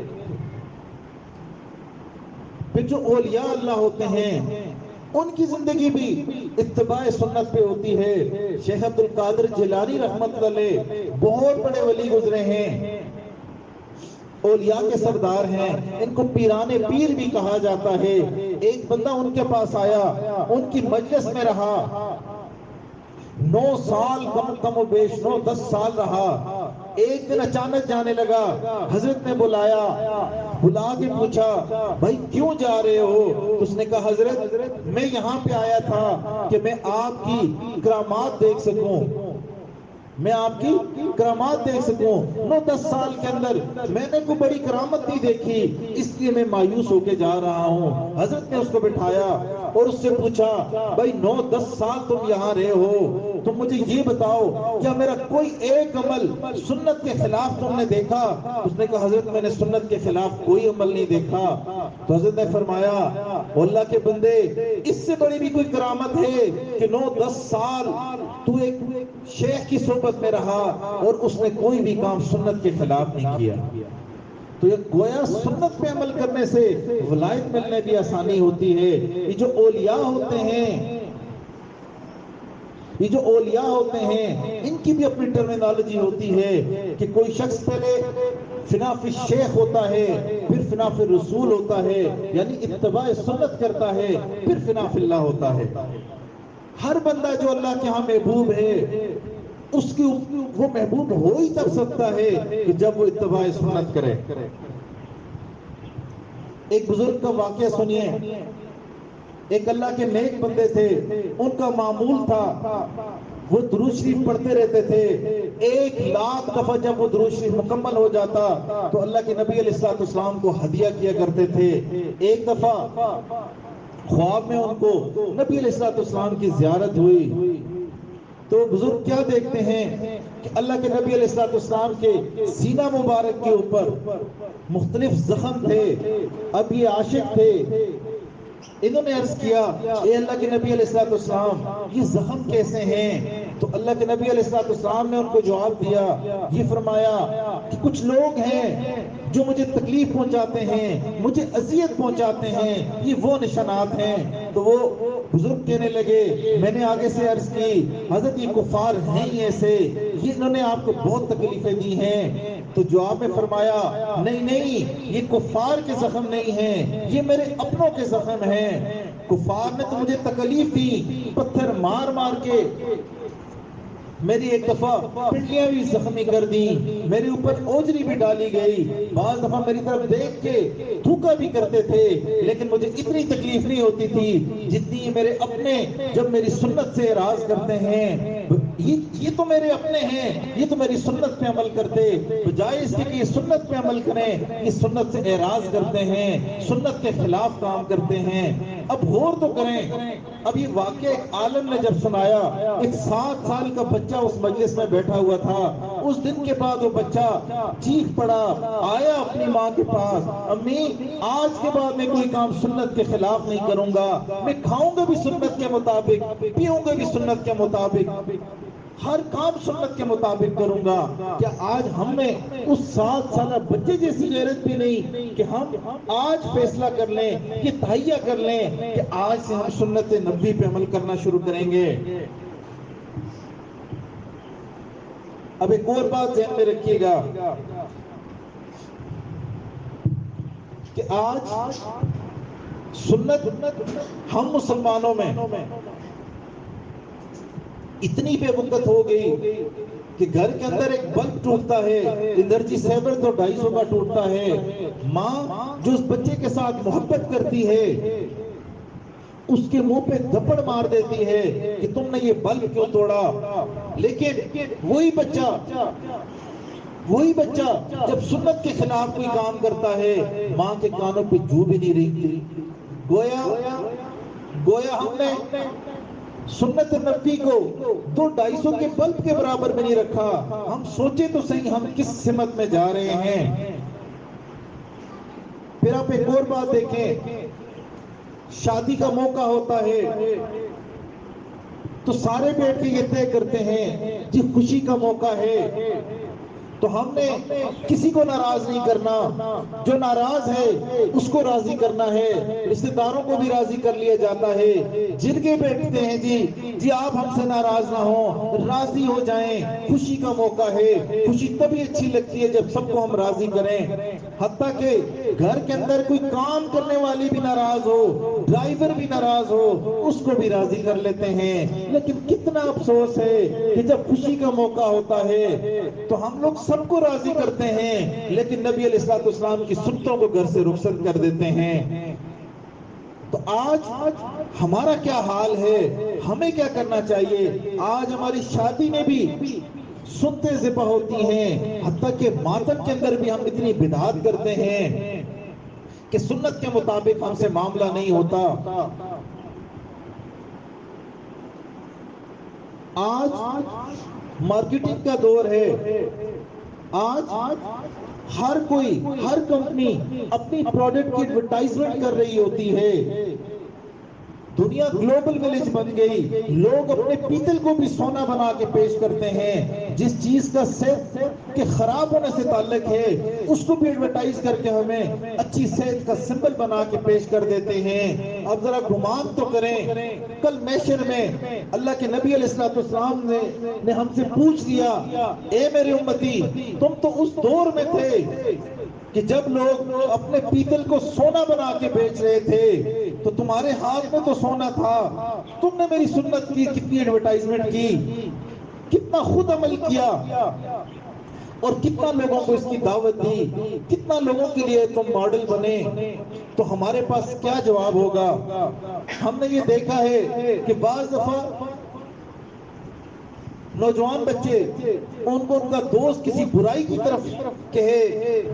پھر جو اولیاء اللہ ہوتے ہیں ان کی زندگی بھی اتباع سنت پہ ہوتی ہے۔ شیخ عبد القادر جیلانی رحمت اللہ علیہ بہت بڑے ولی گزرے ہیں، اولیاء کے سردار ہیں، ان کو پیران پیر بھی کہا جاتا ہے۔ ایک بندہ ان کے پاس آیا، ان کی مجلس میں رہا، 9 سال کم و بیش 9-10 سال رہا۔ ایک دن اچانک جانے لگا، حضرت نے بلا کے پوچھا بھائی کیوں جا رہے ہو؟ تو اس نے کہا حضرت میں یہاں پہ آیا تھا کہ میں آپ کی کرامات دیکھ سکوں، میں آپ کی کرامات دیکھ سکوں۔ 9-10 سال کے اندر میں نے کوئی بڑی کرامت نہیں دیکھی، اس لیے میں مایوس ہو کے جا رہا ہوں۔ حضرت نے اس کو بٹھایا اور اس سے پوچھا بھائی 9-10 سال تم یہاں رہے ہو، تم مجھے یہ بتاؤ کیا میرا کوئی ایک عمل سنت کے خلاف تم نے دیکھا؟ اس نے کہا حضرت میں نے سنت کے خلاف کوئی عمل نہیں دیکھا۔ تو حضرت نے فرمایا اللہ کے بندے اس سے بڑی بھی کوئی کرامت ہے کہ 9-10 سال تو ایک شیخ کی صحبت میں رہا اور اس نے کوئی بھی کام سنت کے خلاف نہیں کیا۔ تو یہ گویا سنت پہ عمل کرنے سے ولایت ملنے بھی آسانی ہوتی ہے۔ یہ جو اولیاء ہوتے ہیں ان کی بھی اپنی ٹرمینالوجی ہوتی ہے کہ کوئی شخص پہلے فنا فی الشیخ ہوتا ہے، پھر فنا فی الرسول ہوتا ہے، یعنی اتباع سنت کرتا ہے، پھر فنا فی اللہ ہوتا ہے۔ ہر بندہ جو اللہ کے ہاں محبوب ہے اس کی وہ محبوب ہو ہی تب سکتا ہے کہ جب وہ اتباع سنت کرے۔ ایک بزرگ کا واقعہ سنیے، ایک اللہ کے نیک بندے تھے، ان کا معمول تھا وہ درود شریف پڑھتے رہتے تھے. 1,00,000 دفعہ جب وہ درود شریف مکمل ہو جاتا تو اللہ کے نبی علیہ الصلوۃ والسلام کو ہدیہ کیا کرتے تھے. ایک دفعہ خواب میں ان کو نبی علیہ الصلوۃ والسلام کی زیارت ہوئی تو بزرگ کیا دیکھتے ہیں کہ اللہ کے نبی علیہ الصلوۃ والسلام کے سینہ مبارک کے اوپر مختلف زخم تھے. اب یہ عاشق تھے, انہوں نے عرض کیا اے اللہ کے نبی علیہ الصلوۃ والسلام یہ زخم کیسے ہیں؟ تو اللہ کے نبی علیہ الصلوۃ والسلام نے ان کو جواب دیا, یہ فرمایا کہ کچھ لوگ ہیں جو مجھے تکلیف پہنچاتے ہیں, مجھے اذیت پہنچاتے ہیں, یہ وہ نشانات ہیں. تو وہ بزرگ کہنے لگے, میں نے آگے سے عرض کی حضرت یہ کفار ہیں ہی ایسے, یہ انہوں نے آپ کو بہت تکلیفیں دی ہیں. تو جواب میں فرمایا نہیں نہیں, یہ کفار کے زخم نہیں ہیں, یہ میرے اپنوں کے زخم ہیں. کفار نے تو مجھے تکلیف دی, پتھر مار مار کے میری ایک دفعہ پنڈلیاں بھی زخمی کر دی, میرے اوپر اوجری بھی ڈالی گئی, بعض دفعہ میری طرف دیکھ کے تھوکا بھی کرتے تھے, لیکن مجھے اتنی تکلیف نہیں ہوتی تھی جتنی میرے اپنے جب میری سنت سے اعراض کرتے ہیں. یہ تو میرے اپنے ہیں, یہ تو میری سنت پہ عمل کرتے, بجائے اس کے کہ یہ سنت پہ عمل کریں یہ سنت سے اعراض کرتے ہیں, سنت کے خلاف کام کرتے ہیں. اب غور تو کریں, اب یہ واقعہ ایک عالم نے جب سنایا, ایک 7 سال کا بچہ اس مجلس میں بیٹھا ہوا تھا. اس دن کے بعد وہ بچہ چیخ پڑا, آیا اپنی ماں کے پاس, امی آج کے بعد میں کوئی کام سنت کے خلاف نہیں کروں گا, میں کھاؤں گا بھی سنت کے مطابق, پیوں گا بھی سنت کے مطابق, ہر کام سنت کے مطابق کروں گا. کیا آج ہم میں اس 7 سالہ بچے جیسی غیرت بھی نہیں کہ ہم آج فیصلہ کر لیں, یہ تہیہ کر لیں کہ آج سے ہم سنت نبوی پہ عمل کرنا شروع کریں گے؟ اب ایک اور بات ذہن میں رکھیے گا کہ آج سنت ہم مسلمانوں میں اتنی بے وقت ہو گئی کہ گھر کے اندر ایک بلب ٹوٹتا ہے, انرجی سیور تو 250 کا ٹوٹتا ہے. ماں جو اس بچے کے ساتھ محبت کرتی ہے اس کے منہ پہ تھپڑ مار دیتی ہے کہ تم نے یہ بلب کیوں توڑا. لیکن وہی بچہ جب سنت کے خلاف کوئی کام کرتا ہے ماں کے کانوں پہ جو بھی نہیں رہتی. گویا ہم نے سنت نبی کو 200-250 کے بلب کے برابر میں نہیں رکھا. ہم سوچے تو صحیح ہم کس سمت میں جا رہے ہیں. پھر آپ ایک اور بات دیکھیں, شادی کا موقع ہوتا ہے تو سارے بیٹھ کے یہ طے کرتے ہیں جی خوشی کا موقع ہے تو ہم نے کسی کو ناراض نہیں کرنا, جو ناراض ہے اس کو راضی کرنا ہے, رشتہ داروں کو بھی راضی کر لیا جاتا ہے. جن کے بیٹھتے ہیں جی آپ ہم سے ناراض نہ ہوں, راضی ہو جائیں, خوشی کا موقع ہے. خوشی تبھی اچھی لگتی ہے جب سب کو ہم راضی کریں. حتیٰ کہ گھر کے اندر کوئی کام کرنے والی بھی ناراض ہو, ڈرائیور بھی ناراض ہو, اس کو بھی راضی کر لیتے ہیں. لیکن کتنا افسوس ہے کہ جب خوشی کا موقع ہوتا ہے تو ہم لوگ سب کو راضی کرتے ہیں لیکن نبی علیہ الصلوۃ والسلام کی سنتوں کو گھر سے رخصت کر دیتے ہیں. تو آج ہمارا کیا حال ہے, ہمیں کیا کرنا چاہیے؟ آج ہماری شادی میں بھی سنتیں ذبح ہوتی ہیں, حتیٰ کہ ماتم کے اندر بھی ہم اتنی بدعات کرتے ہیں کہ سنت کے مطابق ہم سے معاملہ نہیں ہوتا. آج مارکیٹنگ کا دور ہے, آج ہر کوئی, ہر کمپنی اپنی پروڈکٹ کی ایڈورٹائزمنٹ کر رہی ہوتی ہے. دنیا گلوبل ولیج بن گئی, لوگ اپنے پیتل کو بھی سونا بنا کے پیش کرتے ہیں. جس چیز کا صحت کے خراب ہونے سے تعلق ہے اس کو بھی ایڈورٹائز کر کے ہمیں اچھی صحت کا سمبل بنا کے پیش کر دیتے ہیں. اب ذرا گمان تو کریں, کل محشر میں اللہ کے نبی علیہ الصلوۃ والسلام نے ہم سے پوچھ لیا, اے میرے امتی تم تو اس دور میں تھے کہ جب لوگ اپنے پیتل کو سونا بنا کے بیچ رہے تھے تو تمہارے ہاتھ میں تو سونا تھا, تم نے میری سنت کی کتنی ایڈورٹائزمنٹ کی, کتنا خود عمل کیا اور کتنا لوگوں کو اس کی دعوت دی, کتنا لوگوں کے لیے تم ماڈل بنے. تو ہمارے پاس کیا جواب ہوگا؟ ہم نے یہ دیکھا ہے کہ بعض دفعہ نوجوان بچے ان کو ان کا دوست کسی برائی کی طرف کہے،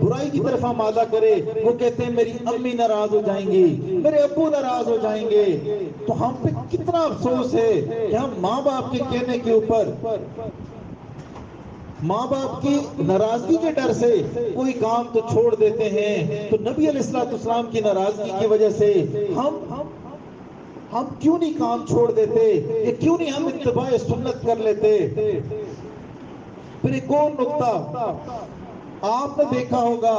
برائی کی طرف آمادہ کرے، وہ کہتے ہیں میری امی ناراض ہو جائیں گی، میرے ابو ناراض ہو جائیں گے، تو ہم پہ کتنا افسوس ہے کہ ہم ماں باپ کے کہنے کے اوپر، ماں باپ کی ناراضگی کے ڈر سے کوئی کام تو چھوڑ دیتے ہیں۔ تو نبی علیہ السلام کی ناراضگی کی وجہ سے ہم کیوں نہیں کام چھوڑ دیتے، یا کیوں نہیں ہم اتباع سنت کر لیتے؟ پھر ایک اور نقطہ آپ نے دیکھا ہوگا،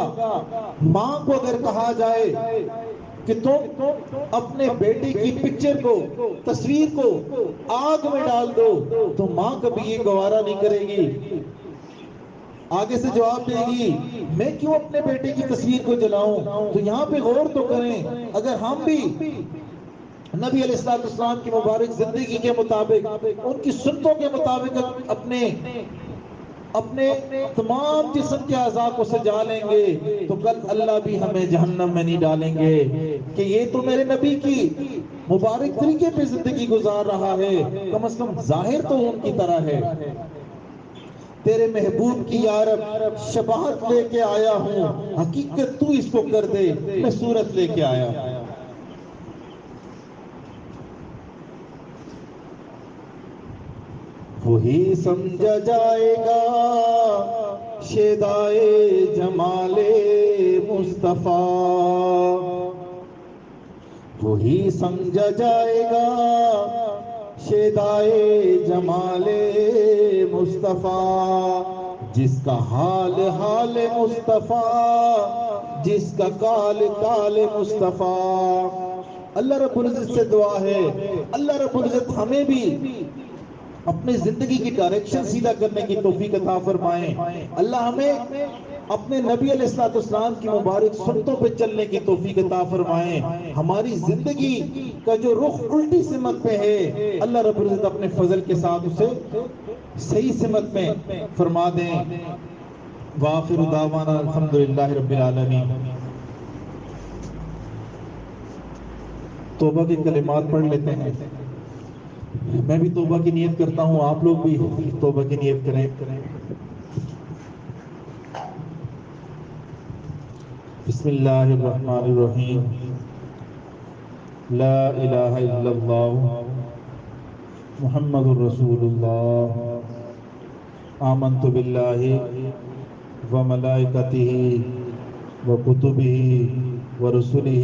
ماں کو اگر کہا جائے کہ تم اپنے بیٹے کی پکچر کو، تصویر کو آگ میں ڈال دو، تو ماں کبھی یہ گوارا نہیں کرے گی، آگے سے جواب دے گی میں کیوں اپنے بیٹے کی تصویر کو جلاؤں۔ تو یہاں پہ غور تو کریں، اگر ہم بھی نبی علیہ السلام کی مبارک زندگی کے مطابق، ان کی سنتوں کے مطابق اپنے تمام جسم کے اعضاء کو سجا لیں گے، تو کل اللہ بھی ہمیں جہنم میں نہیں ڈالیں گے کہ یہ تو میرے نبی کی مبارک طریقے پہ زندگی گزار رہا ہے، کم از کم ظاہر تو ان کی طرح ہے۔ تیرے محبوب کی یارب شباہت لے کے آیا ہوں، حقیقت تو اس کو کر دے، میں صورت لے کے آیا ہوں۔ وہی سمجھا جائے گا شیدائے جمال مصطفیٰ، وہی سمجھا جائے گا شیدائے جمال مصطفیٰ، جس کا حال حال مصطفیٰ، جس کا قال قال مصطفیٰ۔ اللہ رب العزت سے دعا ہے، اللہ رب العزت ہمیں بھی اپنی زندگی کی ڈائریکشن سیدھا کرنے کی توفیق عطا فرمائیں۔ اللہ ہمیں اپنے نبی علیہ السلام کی مبارک سنتوں پہ چلنے کی توفیق عطا فرمائیں۔ ہماری زندگی کا جو رخ الٹی سمت پہ ہے، اللہ رب العزت اپنے فضل کے ساتھ اسے صحیح سمت میں فرما دیں۔ وآخر دعوانا الحمدللہ رب العالمین۔ توبہ کے کلمات پڑھ لیتے ہیں، میں بھی توبہ کی نیت کرتا ہوں، آپ لوگ بھی توبہ کی نیت کریں۔ بسم اللہ الرحمن الرحیم۔ لا الہ الا اللہ محمد الرسول اللہ، آمنت باللہ وملائکتہ وکتبہ ورسلہ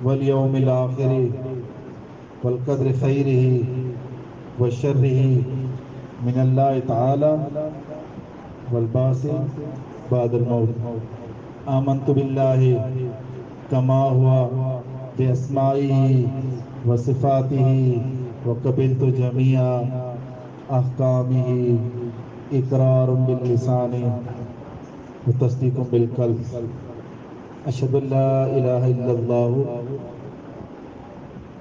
والیوم الآخر والقدر خیرہ وشرہ من اللہ تعالی والبعث بعد الموت۔ آمنت باللہ کما ہوا باسمائہ وصفاتہ وقبلت جمیع احکامہ اقرار باللسان وتصدیق بالقلب۔ اشہد ان لا الہ الا اللہ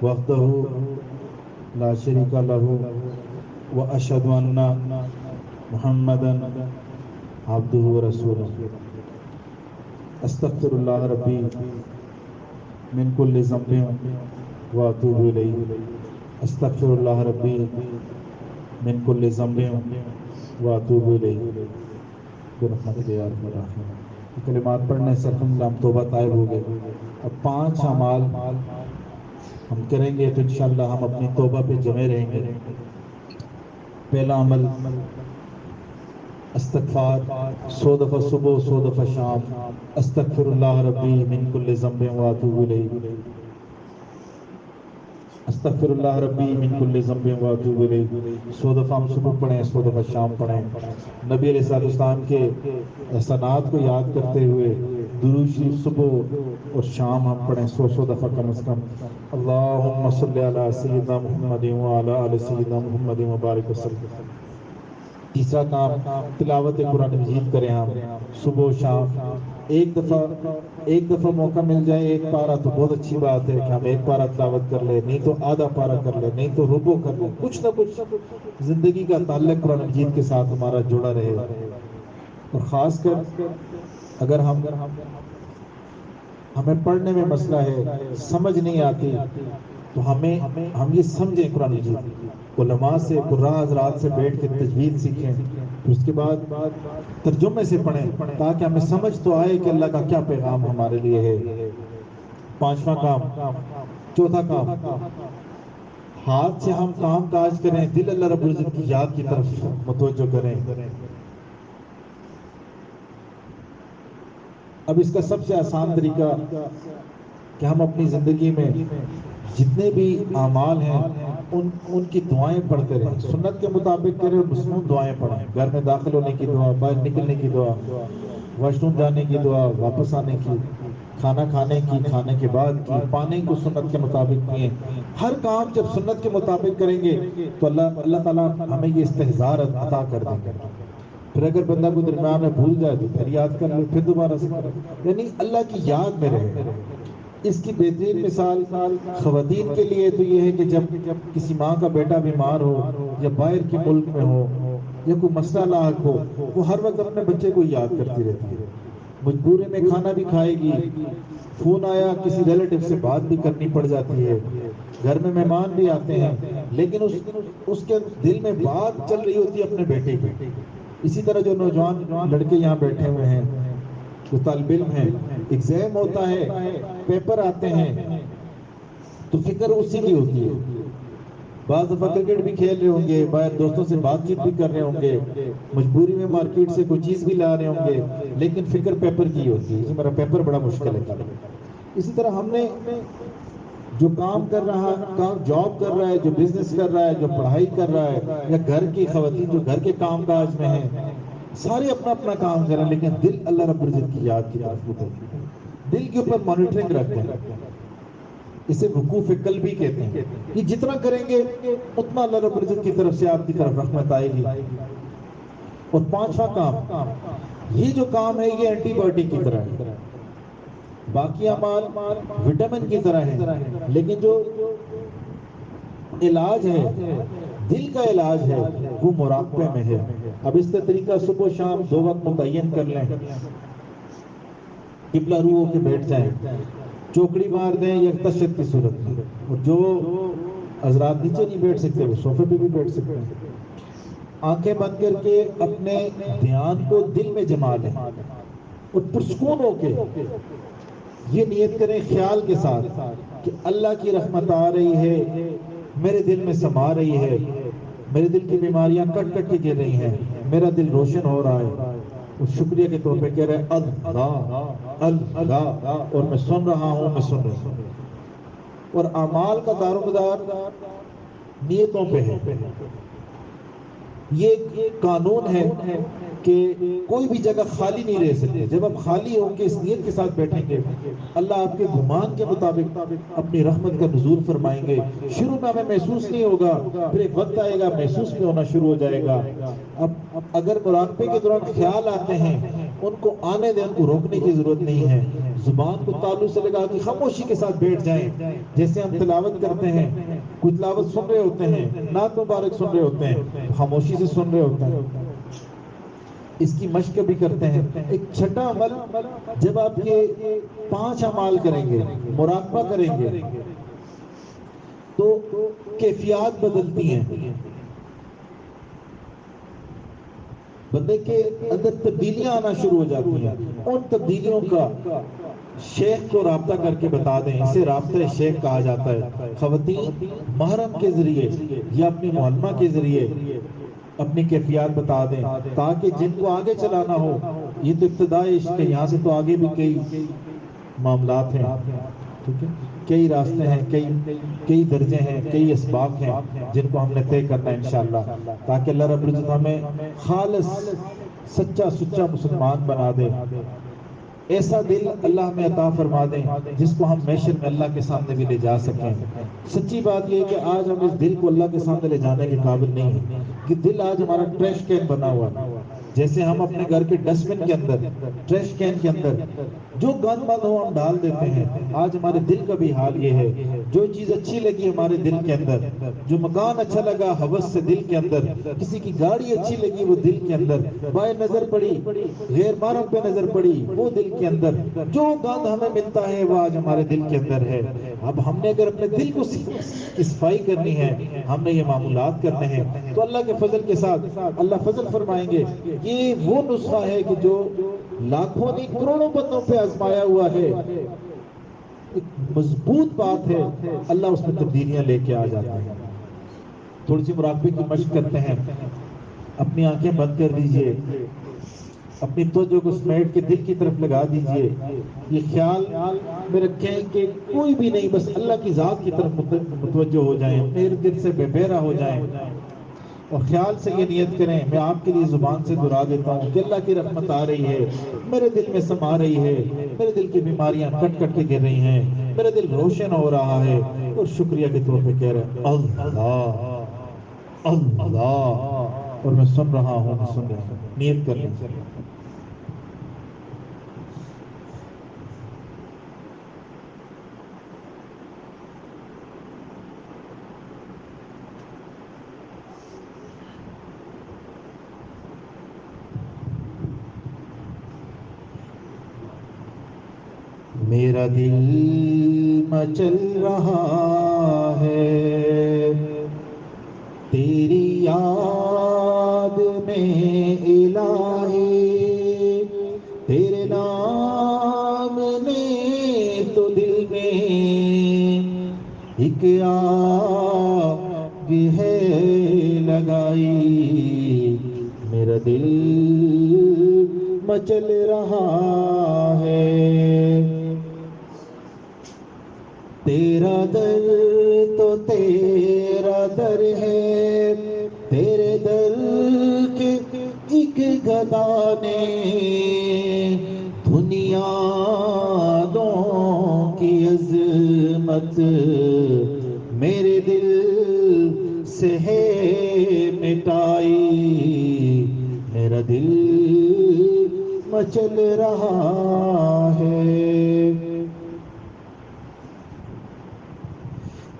وحدہ لا شریک لہ واشہد ان محمدا عبدہ ورسولہ۔ استغفر اللہ ربی من کل ذنب واتوب الیہ۔ استغفر اللہ ربی من کل ذنب واتوب الیہ برحمتک یا ارحم الراحمین۔ کلمات پڑھنے سے الحمدللہ ہم توبہ طائب ہو گئے۔ اب 5 اعمال ہم کریں گے تو انشاءاللہ ہم اپنی توبہ پہ جمے رہیں گے۔ پہلا عمل استغفار، 100 دفعہ صبح 100 دفعہ شام، استغفر اللہ ربی من کل ذنب واتوب الیہ، استغفر اللہ ربی من کل ذنب واتوب الیہ۔ 100 دفعہ ہم صبح پڑھیں، 100 دفعہ شام پڑھیں۔ نبی علیہ السلام کے احسانات کو یاد کرتے ہوئے درود شریف صبح اور شام ہم پڑھیں 100 دفعہ کم از کم۔ اللہم صلی علی سیدنا محمد وعلی آل سیدنا محمد وبارک وسلم۔ تیسرا کام تلاوت قرآن مجید کریں ہم صبح و شام، ایک دفعہ موقع مل جائے ایک پارہ تو بہت اچھی بات ہے کہ ہم ایک پارہ تلاوت کر لیں، نہیں تو آدھا پارہ کر لیں، نہیں تو ربع کر لیں، کچھ نہ کچھ زندگی کا تعلق قرآن مجید کے ساتھ ہمارا جڑا رہے۔ اور خاص کر اگر ہمیں پڑھنے میں مسئلہ ہے، سمجھ نہیں آتی، تو ہم یہ سمجھیں قرآن مجید علماء سے، قراء حضرات سے بیٹھ کے تجوید سیکھیں، اس کے بعد ترجمے سے پڑھیں تاکہ ہمیں سمجھ تو آئے کہ اللہ کا کیا پیغام ہمارے لیے ہے۔ پانچواں کام، چوتھا کام، ہاتھ سے ہم کام کاج کریں، دل اللہ رب العزت کی یاد کی طرف متوجہ کریں۔ اب اس کا سب سے آسان طریقہ کہ ہم اپنی زندگی میں جتنے بھی اعمال ہیں ان کی دعائیں پڑھتے رہیں، سنت کے مطابق کریں اور مصنون دعائیں پڑھیں۔ گھر میں داخل ہونے کی دعا، باہر نکلنے کی دعا، واش روم جانے کی دعا، واپس آنے کی، کھانا کھانے کی، کھانے کے بعد کی، پانی کو سنت کے مطابق پئیں۔ ہر کام جب سنت کے مطابق کریں گے تو اللہ تعالیٰ ہمیں یہ استحضار عطا کر دیں گے۔ پھر اگر بندہ کو درمیان میں بھول جائے تو پھر یاد کر لے، پھر دوبارہ سے کرے، یعنی اللہ کی یاد میں رہے۔ اس کی بہترین مثال خواتین کے لیے تو یہ ہے کہ جب کسی ماں کا بیٹا بیمار ہو یا باہر کے ملک میں ہو یا کوئی مسئلہ لاحق ہو، وہ ہر وقت اپنے بچے کو یاد کرتی رہتی ہے۔ مجبوری میں کھانا بھی کھائے گی، فون آیا کسی ریلیٹو سے بات بھی کرنی پڑ جاتی ہے، گھر میں مہمان بھی آتے ہیں، لیکن اس کے دل میں بات چل رہی ہوتی ہے اپنے بیٹے کی۔ اسی طرح جو نوجوان لڑکے یہاں بیٹھے ہوئے ہیں، جو طالب علم ہیں، ایگزام ہوتا ہے، پیپر آتے ہیں تو فکر اسی کی ہوتی ہے۔ بعض دفعہ کرکٹ بھی کھیل رہے ہوں گے، باہر دوستوں سے بات چیت بھی کر رہے ہوں گے، مجبوری میں مارکیٹ سے کوئی چیز بھی لا رہے ہوں گے، لیکن فکر پیپر کی ہوتی ہے، میرا پیپر بڑا مشکل ہے۔ اسی طرح ہم نے جو کام کر رہا ہے، جاب کر رہا ہے، جو بزنس کر رہا ہے، جو پڑھائی کر رہا ہے، یا گھر کی خواتین جو گھر کے کام کاج میں ہیں، سارے اپنا اپنا کام کریں، لیکن دل اللہ رب العزت کی یاد کی طرف متوجہ، دل کے اوپر مانیٹرنگ رکھتے ہیں۔ اسے وقوف قلبی کہتے ہیں، یہ جتنا کریں گے اتنا اللہ رب العزت کی طرف سے آپ کی طرف رحمت آئے گی۔ اور پانچواں کام، یہ جو کام ہے یہ اینٹی بایوٹک کی طرح ہے، باقی اعمال وٹامن کی طرح ہے، لیکن جو علاج ہے، دل کا علاج ہے، وہ مراقبے میں ہے۔ اب اس کا طریقہ صبح و شام 2 وقت متعین کر لیں، قبلہ رو ہو کے بیٹھ جائیں، چوکڑی مار دیں یا تشہد کی صورت میں، اور جو حضرات نیچے نہیں بیٹھ سکتے وہ صوفے پہ بھی بیٹھ سکتے ہیں۔ آنکھیں بند کر کے اپنے دھیان کو دل میں جما لیں اور پرسکون ہو کے یہ نیت کریں خیال کے ساتھ کہ اللہ کی رحمت آ رہی ہے، میرے دل میں سما رہی ہے، میرے دل کی بیماریاں کٹ کٹ کے گر رہی ہیں، میرا دل روشن ہو رہا ہے، اور شکریہ کے طور پہ کہہ رہے ہیں اللہ اللہ، اور میں سن رہا ہوں، میں سن رہا ہوں۔ اور اعمال کا دار و مدار نیتوں پہ ہے۔ یہ قانون ہے کہ کوئی بھی جگہ خالی نہیں رہ سکتے۔ جب آپ خالی ہوں گے اس نیت کے ساتھ بیٹھیں گے، اللہ آپ کے گمان کے مطابق اپنی رحمت کا نزول فرمائیں گے۔ شروع میں ہمیں محسوس نہیں ہوگا، پھر ایک وقت آئے گا محسوس بھی ہونا شروع ہو جائے گا۔ اب اگر مراقبے کے دوران خیال آتے ہیں، ان کو آنے دیں، ان کو روکنے کی ضرورت نہیں ہے۔ زبان کو تعلق سے لگا کے خاموشی کے ساتھ بیٹھ جائیں، جیسے ہم تلاوت کرتے ہیں، کچھ تلاوت سن رہے ہوتے ہیں، نعت مبارک سن رہے ہوتے ہیں، خاموشی سے سن رہے ہوتے ہیں، اس کی مشق بھی کرتے ہیں۔ ایک چھٹا عمل، جب آپ یہ 5 اعمال کریں گے، مراقبہ کریں گے، تو کیفیات بدلتی ہیں، بندے کے اندر تبدیلیاں آنا شروع ہو جاتی ہیں۔ ان تبدیلیوں کا شیخ کو رابطہ کر کے بتا دیں، اسے رابطہ شیخ کہا جاتا ہے۔ خواتین محرم کے ذریعے یا اپنی معلمہ کے ذریعے اپنی کیفیات بتا دیں، تاکہ جن کو آگے چلانا ہو، یہ تو ابتدائی عشق ہے، یہاں سے تو آگے بھی کئی معاملات ہیں، ٹھیک ہے، کئی راستے ہیں، کئی درجے ہیں، کئی اسباق ہیں جن کو ہم نے طے کرنا ہے انشاءاللہ، تاکہ اللہ رب العزت ہمیں خالص سچا سچا مسلمان بنا دے۔ ایسا دل اللہ ہمیں عطا فرما دیں جس کو ہم محشر میں اللہ کے سامنے بھی لے جا سکیں۔ سچی بات یہ ہے کہ آج ہم اس دل کو اللہ کے سامنے لے جانے کے قابل نہیں ہیں، کہ دل آج ہمارا ٹریش کین بنا ہوا ہے۔ جیسے ہم اپنے گھر کے ڈسٹ بن کے اندر، ٹریش کین کے اندر جو گند بند ہو ہم ڈال دیتے ہیں، آج ہمارے دل کا بھی حال یہ ہے جو چیز اچھی لگی ہمارے دل کے اندر، جو مکان اچھا لگا ہوس سے دل کے اندر، کسی کی گاڑی اچھی لگی وہ دل کے اندر، بائیں نظر پڑی غیر محرم پہ نظر پڑی وہ دل کے اندر، جو گند ہمیں ملتا ہے وہ آج ہمارے دل کے اندر ہے۔ اب ہم نے اگر اپنے دل کو صفائی کرنی ہے، ہم نے یہ معمولات کرنے ہیں، تو اللہ کے فضل کے ساتھ اللہ فضل فرمائیں گے۔ یہ وہ نسخہ ہے کہ جو لاکھوں نہیں کروڑوں بندوں پہ آزمایا ہوا ہے، ایک مضبوط بات ہے، اللہ اس میں تبدیلیاں لے کے آ جاتا ہے۔ تھوڑی سی مراقبے کی مشق کرتے ہیں، اپنی آنکھیں بند کر دیجئے، اپنی توجہ کو سمیٹ کے دل کی طرف لگا دیجئے، یہ خیال میں رکھیں کہ کوئی بھی نہیں، بس اللہ کی ذات کی طرف متوجہ ہو جائیں، اپنے ارد گرد سے بے بہرا ہو جائیں، اور خیال سے یہ نیت کریں، میں آپ کے لیے زبان سے دہرا دیتا ہوں کہ اللہ کی رحمت آ رہی ہے، میرے دل میں سما رہی ہے، میرے دل کی بیماریاں کٹ کٹ کے گر رہی ہیں، میرا دل روشن ہو رہا ہے، اور شکریہ کے طور پہ کہہ رہے ہیں اللہ اللہ، اور میں سن رہا ہوں، میں سن رہا ہوں، نیت کر لیں۔ میرا دل مچل رہا ہے تیری یاد میں الہی، تیرے نام نے تو دل میں ایک آگ ہے لگائی، میرا دل مچل رہا ہے، تیرا در تو تیرا در ہے، تیرے در کے ایک گدا نے دنیا دوں کی عظمت میرے دل سے ہے مٹائی، میرا دل مچل رہا ہے،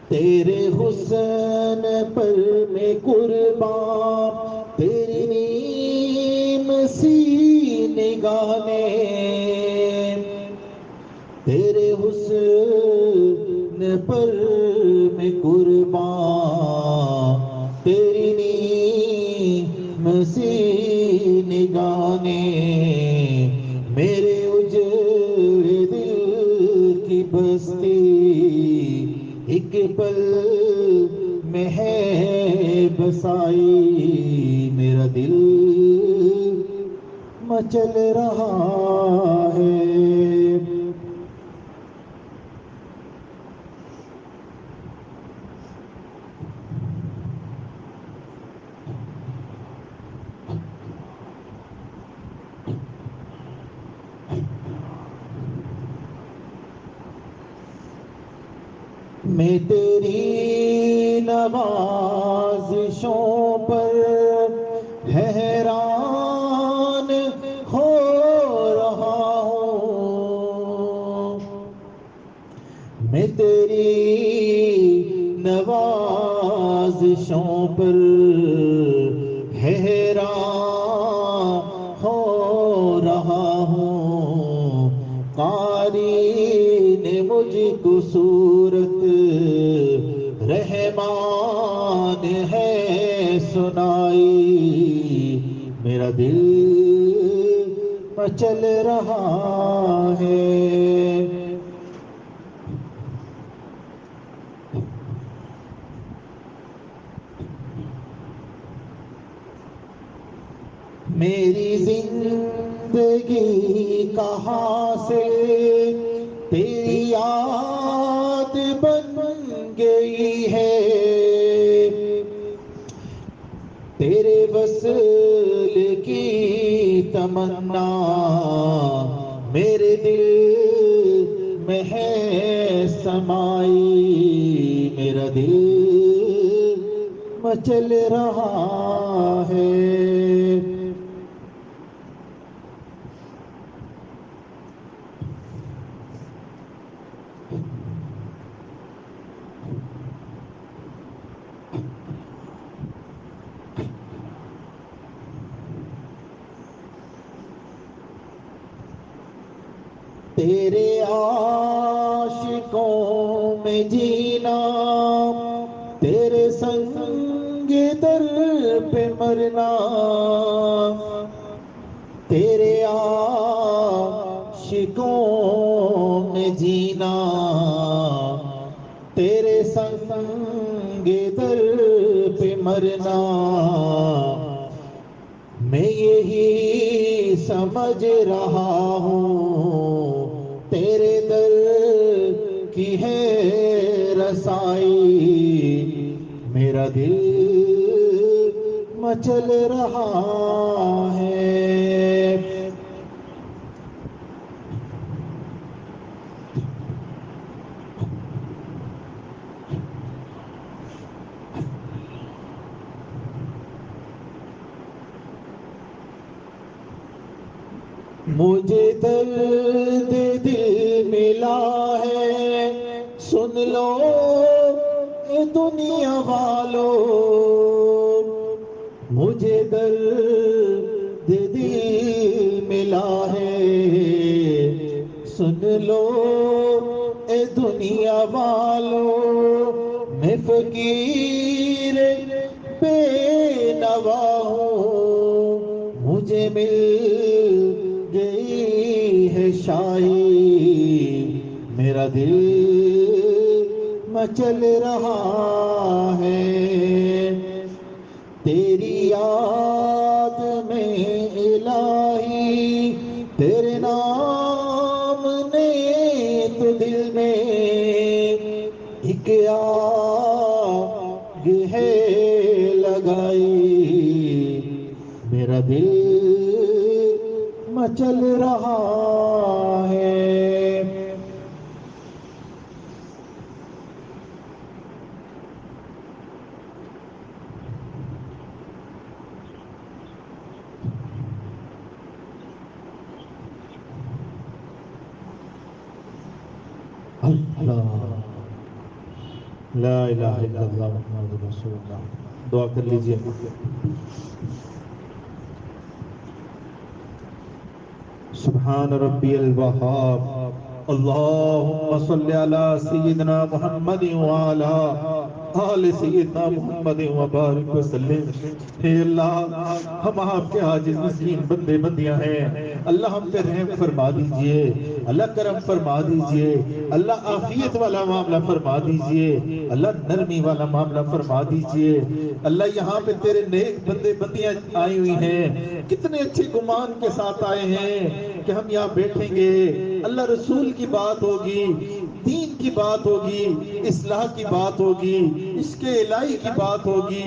تیرے حسن پر میں قربان، تیری نیم سی نگاہ نے، تیرے حسن پر میں قربان، تیری نیم سی نگاہ نے میرے اجڑے دل کی بستی ایک پل میں ہے بسائی، میرا دل مچل رہا ہے، میں تیری نوازشوں پر حیران ہو رہا ہوں، میں تیری نوازشوں پر حیران ہو رہا ہوں، قاری نے مجھ کو صورت رحمان ہے سنائی، میرا دل مچل رہا ہے، میری زندگی کہاں سے تیری یاد بن گئی ہے، تیرے وصل کی تمنا میرے دل میں ہے سمائی، میرا دل مچل رہا ہے، تیرے عاشقوں میں جینا، تیرے سنگ در پہ مرنا، تیرے عاشقوں میں جینا، تیرے سنگ در پہ مرنا، میں یہی سمجھ رہا ہوں تیرے در کی ہے رسائی، میرا دل مچل رہا ہے۔ مجھے درد دل ملا ہے، سن لو اے دنیا والو، مجھے درد دل ملا ہے، سن لو اے دنیا والو، میں فقیر بے نوا ہوں، مجھے مل گئی ہے شاہی، میرا دل مچل رہا ہے، تیری یاد میں الہی، تیرے نام نے تو دل میں ایک آگ ہے لگائی، میرا دل مچل رہا ہے۔ اللہ لا الہ الا اللہ محمد رسول اللہ۔ دعا کر لیجئے۔ سبحان ربی الوہاب، اللہم صلی علی سیدنا محمد وعلا آل سیدنا محمد وبارک وسلم۔ اے اللہ، ہم آپ کے عاجز مسکین بندے بندیاں ہیں، اللہ ہم پہ رحم فرما دیجئے، اللہ کرم فرما دیجئے، اللہ عافیت والا معاملہ فرما دیجئے، اللہ نرمی والا معاملہ فرما دیجئے، اللہ یہاں پہ تیرے نیک بندے بندیاں آئی ہوئی ہیں، کتنے اچھے گمان کے ساتھ آئے ہیں کہ ہم یہاں بیٹھیں گے، اللہ رسول کی بات ہوگی، دین کی بات ہوگی، اصلاح کی بات ہوگی، عشق الہی کی بات ہوگی۔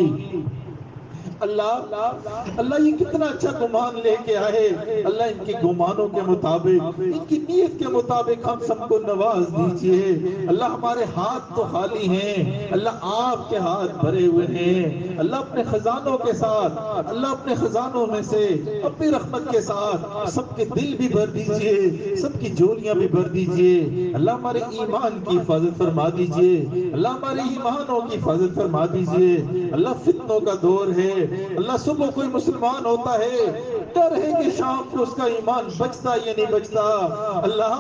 اللہ یہ کتنا اچھا گمان لے کے آئے، اللہ ان کے گمانوں کے مطابق، ان کی نیت کے مطابق ہم سب کو نواز دیجئے۔ اللہ ہمارے ہاتھ تو خالی ہیں، اللہ آپ کے ہاتھ بھرے ہوئے ہیں، اللہ اپنے خزانوں کے ساتھ، اللہ اپنے خزانوں میں سے اپنی رحمت کے ساتھ سب کے دل بھی بھر دیجئے، سب کی جولیاں بھی بھر دیجئے، اللہ ہمارے ایمان کی حفاظت فرما دیجئے، اللہ ہمارے ایمانوں کی حفاظت فرما دیجئے۔ اللہ فتنوں کا دور ہے، اللہ صبح کوئی مسلمان ہوتا ہے ڈر ہے کہ شام کو اس کا ایمان بچتا یا نہیں بچتا۔ اللہ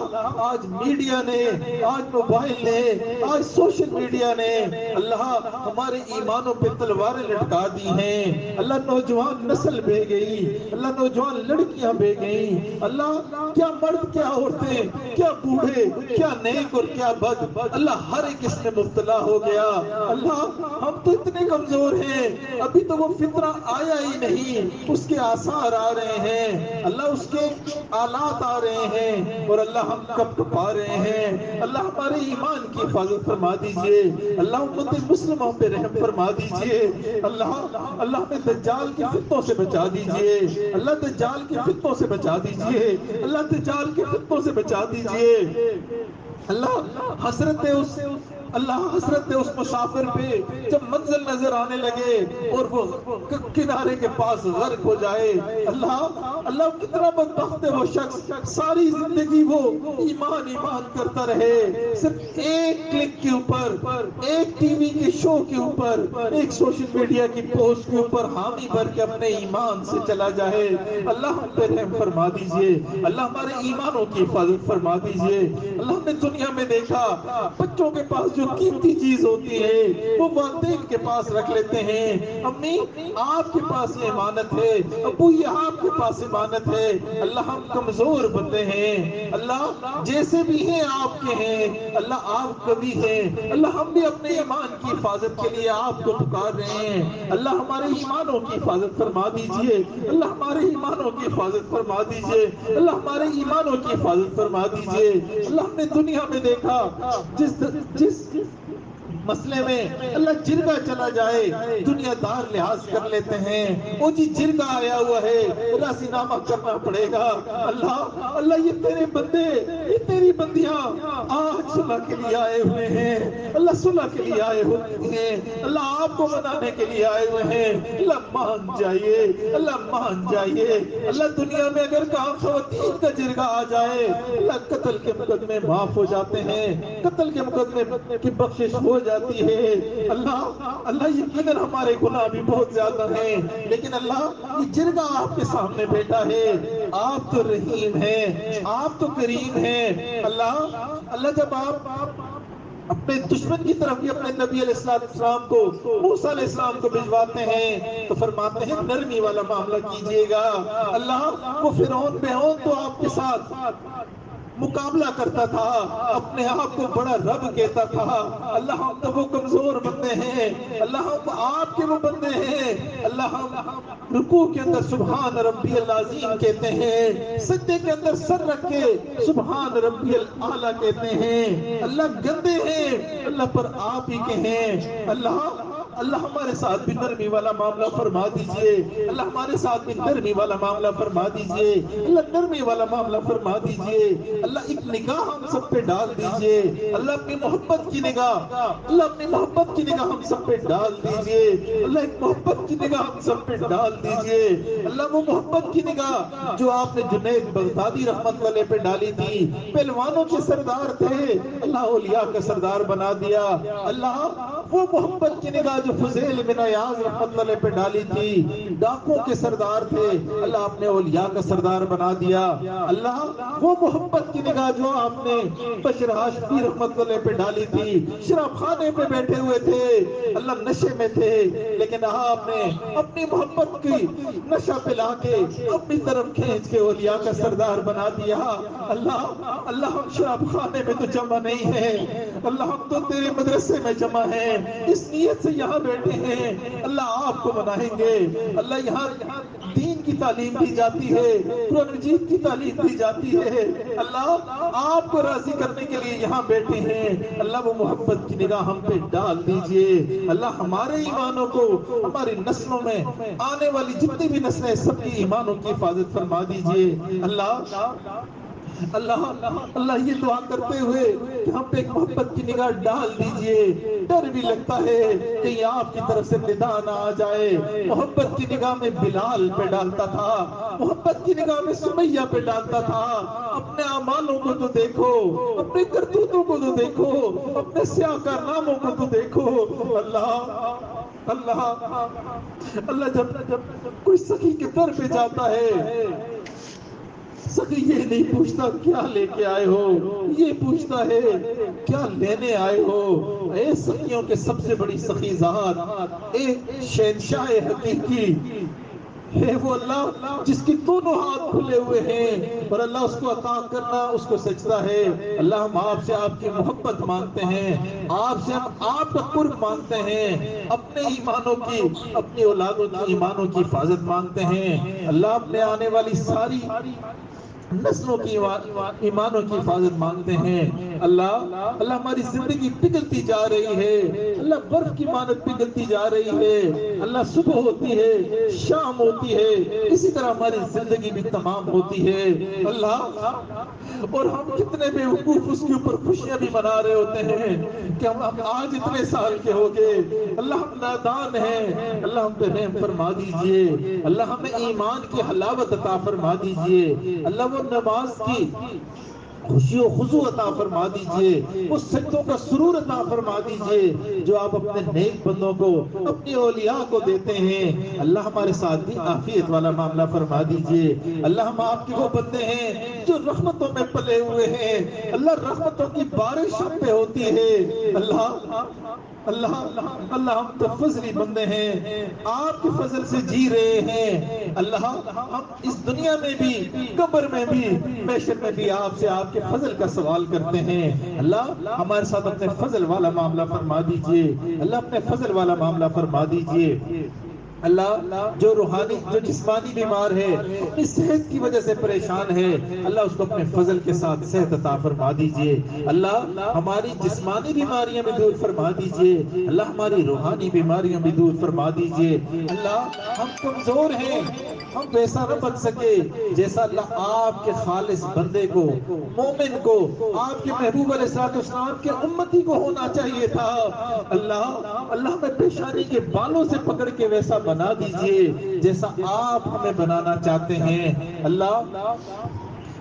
آج میڈیا نے، آج موبائل نے، آج سوشل میڈیا نے اللہ ہمارے ایمانوں پہ تلواریں لٹکا دی ہیں، اللہ نوجوان نسل بے گئی، اللہ نوجوان لڑکیاں بے گئی، اللہ کیا مرد کیا عورتیں کیا بوڑھے کیا نیک اور کیا بد، اللہ ہر ایک اس میں مبتلا ہو گیا۔ اللہ ہم تو اتنے کمزور ہیں، ابھی تو وہ فطرہ آیا ہی نہیں، اس کے آثار آ رہے ہیں، اللہ اس کے آلات آ رہے ہیں، اور اللہ ہم کب پا رہے ہیں۔ اللہ ہمارے ایمان کی حفاظت فرما دیجئے، اللہ امت مسلموں پہ رحم فرما دیجئے، اللہ ہمیں دجال کی فتنوں سے بچا دیجئے، اللہ دجال کی فتنوں سے بچا دیجئے، اللہ دجال کی فتنوں سے بچا دیجئے۔ اللہ اللہ حسرت ہے اس مسافر پہ جب منزل نظر آنے لگے اور وہ کنارے کے پاس غرق ہو جائے. اللہ کتنا بدبخت ہے وہ شخص, ساری زندگی وہ ایمان کرتا رہے, صرف ایک کلک کے اوپر, ایک ٹی وی کے شو کے اوپر, ایک سوشل میڈیا کی پوسٹ کے اوپر حامی بھر کے اپنے ایمان سے چلا جائے. اللہ ہم پہ رحم فرما دیجئے, اللہ ہمارے ایمانوں کی حفاظت فرما دیجئے. اللہ ہم نے دنیا میں دیکھا بچوں کے پاس جو قیمتی چیز ہوتی ہے وہ والدین کے پاس رکھ لیتے ہیں. امی آپ کے پاس یہ امانت ہے, ابو یہ آپ کے پاس امانت ہے. اللہ ہم کمزور بندے ہیں, اللہ جیسے بھی ہیں آپ کے ہیں, اللہ آپ کبھی ہیں. اللہ ہم بھی اپنے ایمان کی حفاظت کے لیے آپ کو پکار رہے ہیں. اللہ ہمارے ایمانوں کی حفاظت فرما دیجئے, اللہ ہمارے ایمانوں کی حفاظت فرما دیجئے, اللہ ہمارے ایمانوں کی حفاظت فرما دیجئے. اللہ ہم نے دنیا میں دیکھا جس مسئلے میں اللہ جرگہ چلا جائے دنیا دار لحاظ کر لیتے ہیں, وہ جی جرگہ آیا ہوا ہے راضی نامہ کرنا پڑے گا. اللہ یہ تیرے بندے, یہ تیری بندیاں آج صلح کے لیے آئے ہوئے ہیں, اللہ صلح کے لیے آئے ہوئے ہیں, اللہ آپ کو منانے کے لیے آئے ہوئے ہیں. اللہ مان جائیے, اللہ مان جائیے. اللہ دنیا میں اگر کہاں خواتین کا جرگہ آ جائے اللہ قتل کے مقدمے معاف ہو جاتے ہیں, قتل کے مقدمے کی بخشش ہو جاتی ہے. اللہ یقیناً ہمارے گناہ بھی بہت زیادہ ہیں, لیکن اللہ یہ جرگہ آپ کے سامنے بیٹھا ہے. آپ تو رحیم ہیں, آپ تو کریم ہیں. اللہ جب آپ اپنے دشمن کی طرف بھی اپنے نبی علیہ السلام کو, موسیٰ علیہ السلام کو بھجواتے ہیں تو فرماتے ہیں نرمی والا معاملہ کیجئے گا. اللہ وہ فرعون تو آپ کے ساتھ مقابلہ کرتا تھا, اپنے آپ کو بڑا رب کہتا تھا. اللہ ہم تو وہ کمزور بندے ہیں, اللہ ہم آپ کے وہ بندے ہیں. اللہ ہم رکوع کے اندر سبحان ربی العظیم کہتے ہیں, سجدے کے اندر سر رکھ کے سبحان ربی الاعلیٰ کہتے ہیں. اللہ گندے ہیں, اللہ پر آپ ہی کے ہیں. اللہ ہمارے ساتھ بھی نرمی والا معاملہ فرما دیجئے, اللہ ہمارے ساتھ بھی نرمی والا معاملہ فرما دیجئے, اللہ نرمی والا معاملہ فرما دیجئے. اللہ ایک نگاہ ہم سب پہ ڈال دیجئے, اللہ اپنی محبت کی نگاہ, اللہ اپنی محبت کی نگاہ ہم سب پہ ڈال دیجئے. اللہ ایک محبت کی نگاہ ہم سب پہ ڈال دیجئے. اللہ وہ محبت کی نگاہ جو آپ نے جنید بغدادی رحمت اللہ پہ ڈالی تھی, پہلوانوں کے سردار تھے, اللہ اولیاء کا سردار بنا دیا. اللہ وہ محبت کی نگاہ جو فضیل بن عیاض رحمت اللہ پہ ڈالی تھی, ڈاکوں کے سردار تھے, اللہ اپنے اولیاء کا سردار بنا دیا. اللہ وہ محبت کی نگاہ جو آپ نے بشر ہاشمی رحمت اللہ پہ ڈالی تھی, شراب خانے پہ بیٹھے ہوئے تھے, اللہ نشے میں تھے, لیکن آپ نے اپنی محبت کی نشہ پلا کے اپنی طرف کھینچ کے اولیاء کا سردار بنا دیا. اللہ ہم شراب خانے میں تو جمع نہیں ہیں, اللہ ہم تو تیرے مدرسے میں جمع ہیں, اس نیت سے یہاں بیٹھے ہیں. اللہ آپ کو منائیں گے. اللہ یہاں دین کی تعلیم دی جاتی ہے, قرآن مجید کی تعلیم دی جاتی ہے. اللہ آپ کو راضی کرنے کے لیے یہاں بیٹھے ہیں. اللہ وہ محبت کی نگاہ ہم پہ ڈال دیجئے. اللہ ہمارے ایمانوں کو, ہماری نسلوں میں آنے والی جتنی بھی نسلیں سب کی ایمانوں کی حفاظت فرما دیجئے. اللہ یہ دعا کرتے ہوئے کہ ہم پہ ایک محبت کی نگاہ ڈال دیجئے. ڈر بھی لگتا ہے کہ آپ کی طرف سے ندا نہ آ جائے. محبت کی نگاہ میں بلال پہ ڈالتا تھا, محبت کی نگاہ میں سمیہ پہ ڈالتا تھا. اپنے اعمالوں کو تو دیکھو, اپنے کرتوتوں کو تو دیکھو, اپنے سیاہ کارناموں کو تو دیکھو. اللہ جب کوئی سخی کے در پہ جاتا ہے, سخی یہ نہیں پوچھتا کیا لے کے آئے ہو, یہ پوچھتا ہے کیا لینے آئے ہو. اے سخیوں کے سب سے بڑی سخی ذات, اے شہنشاہ حقیقی ہے وہ اللہ جس کی دونوں ہاتھ کھلے ہوئے ہیں, اور اللہ اس کو عطا کرنا اس کو سجدہ ہے. اللہ ہم آپ سے آپ کی محبت مانگتے ہیں, آپ سے ہم آپ کا قرب مانگتے ہیں, اپنے ایمانوں کی, اپنی اولادوں کی ایمانوں کی حفاظت مانگتے ہیں. اللہ اپنے آنے والی ساری نسلوں کی ایمانوں کی حفاظت مانگتے ہیں۔ اللہ ہماری زندگی پگھلتی جا رہی ہے، اللہ برف کی مانند پگھلتی جا رہی ہے، اللہ صبح ہوتی ہے شام ہوتی ہے، اسی طرح ہماری زندگی بھی تمام ہوتی ہے اللہ، اور ہم کتنے بے وقوف اس کے اوپر خوشیاں بھی منا رہے ہوتے ہیں کہ ہم آج اتنے سال کے ہو گئے، اللہ ہم نادان ہیں، اللہ ہم پہ رحم فرما دیجئے، اللہ ہمیں ایمان کی حلاوت عطا فرما دیجئے، اللہ وہ نماز کی خوشی و خضوع عطا فرما دیجئے، اس سجدوں کا سرور عطا فرما دیجئے جو آپ اپنے نیک بندوں کو، اپنی اولیاء کو دیتے ہیں۔ اللہ ہمارے ساتھ بھی عافیت والا معاملہ فرما دیجئے۔ اللہ ہم آپ کے وہ بندے ہیں جو رحمتوں میں پلے ہوئے ہیں، اللہ رحمتوں کی بارش ہم پہ ہوتی ہے اللہ ہم تو فضلی بندے ہیں، آپ کے فضل سے جی رہے ہیں اللہ، ہم اس دنیا میں بھی قبر میں بھی محشر میں بھی آپ سے آپ کے فضل کا سوال کرتے ہیں۔ اللہ ہمارے ساتھ اپنے فضل والا معاملہ فرما دیجئے، اللہ اپنے فضل والا معاملہ فرما دیجئے۔ اللہ جو روحانی جو جسمانی بیمار ہے، اپنی صحت کی وجہ سے پریشان ہے، اللہ اس کو اپنے فضل کے ساتھ صحت عطا فرما دیجئے۔ اللہ ہماری جسمانی بیماریاں بھی دور فرما دیجئے، اللہ ہماری روحانی بیماریاں بھی دور فرما دیجئے۔ اللہ ہم کمزور ہیں، ہم ویسا نہ بن سکے جیسا اللہ آپ کے خالص بندے کو، مومن کو، آپ کے محبوب علیہ السلام کے امتی کو ہونا چاہیے تھا۔ اللہ ہمیں پیشانی کے بالوں سے پکڑ کے ویسا بنا دیجئے جیسا آپ ہمیں بنانا چاہتے ہیں۔ اللہ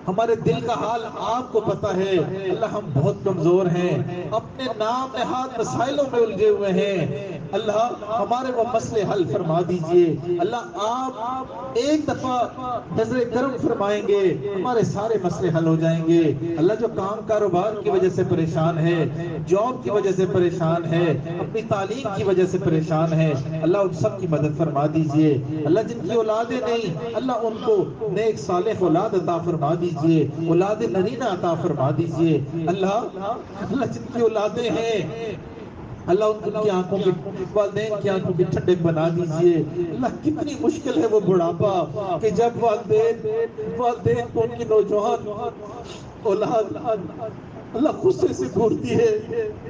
ہمارے دل کا حال آپ کو پتا ہے، اللہ ہم بہت کمزور ہیں، اپنے نام نہاد مسائلوں میں الجھے ہوئے ہیں، اللہ ہمارے وہ مسئلے حل فرما دیجئے۔ اللہ آپ ایک دفعہ نظر کرم فرمائیں گے، ہمارے سارے مسئلے حل ہو جائیں گے۔ اللہ جو کام کاروبار کی وجہ سے پریشان ہے، جاب کی وجہ سے پریشان ہے، اپنی تعلیم کی وجہ سے پریشان ہے، اللہ ان سب کی مدد فرما دیجئے۔ اللہ جن کی اولادیں نہیں، اللہ ان کو نیک صالح اولاد عطا فرما دیجئے، اولاد نرینہ عطا فرما دیجئے۔ اللہ جن کی اولادیں ہیں، اللہ ان کی آنکھوں کی، والدین کی آنکھوں کی ٹھنڈک بنا دیجئے۔ اللہ کتنی مشکل ہے وہ بڑھاپا کہ جب والدین کو ان کی نوجوان اولاد اللہ غصے سے گھورتی ہے،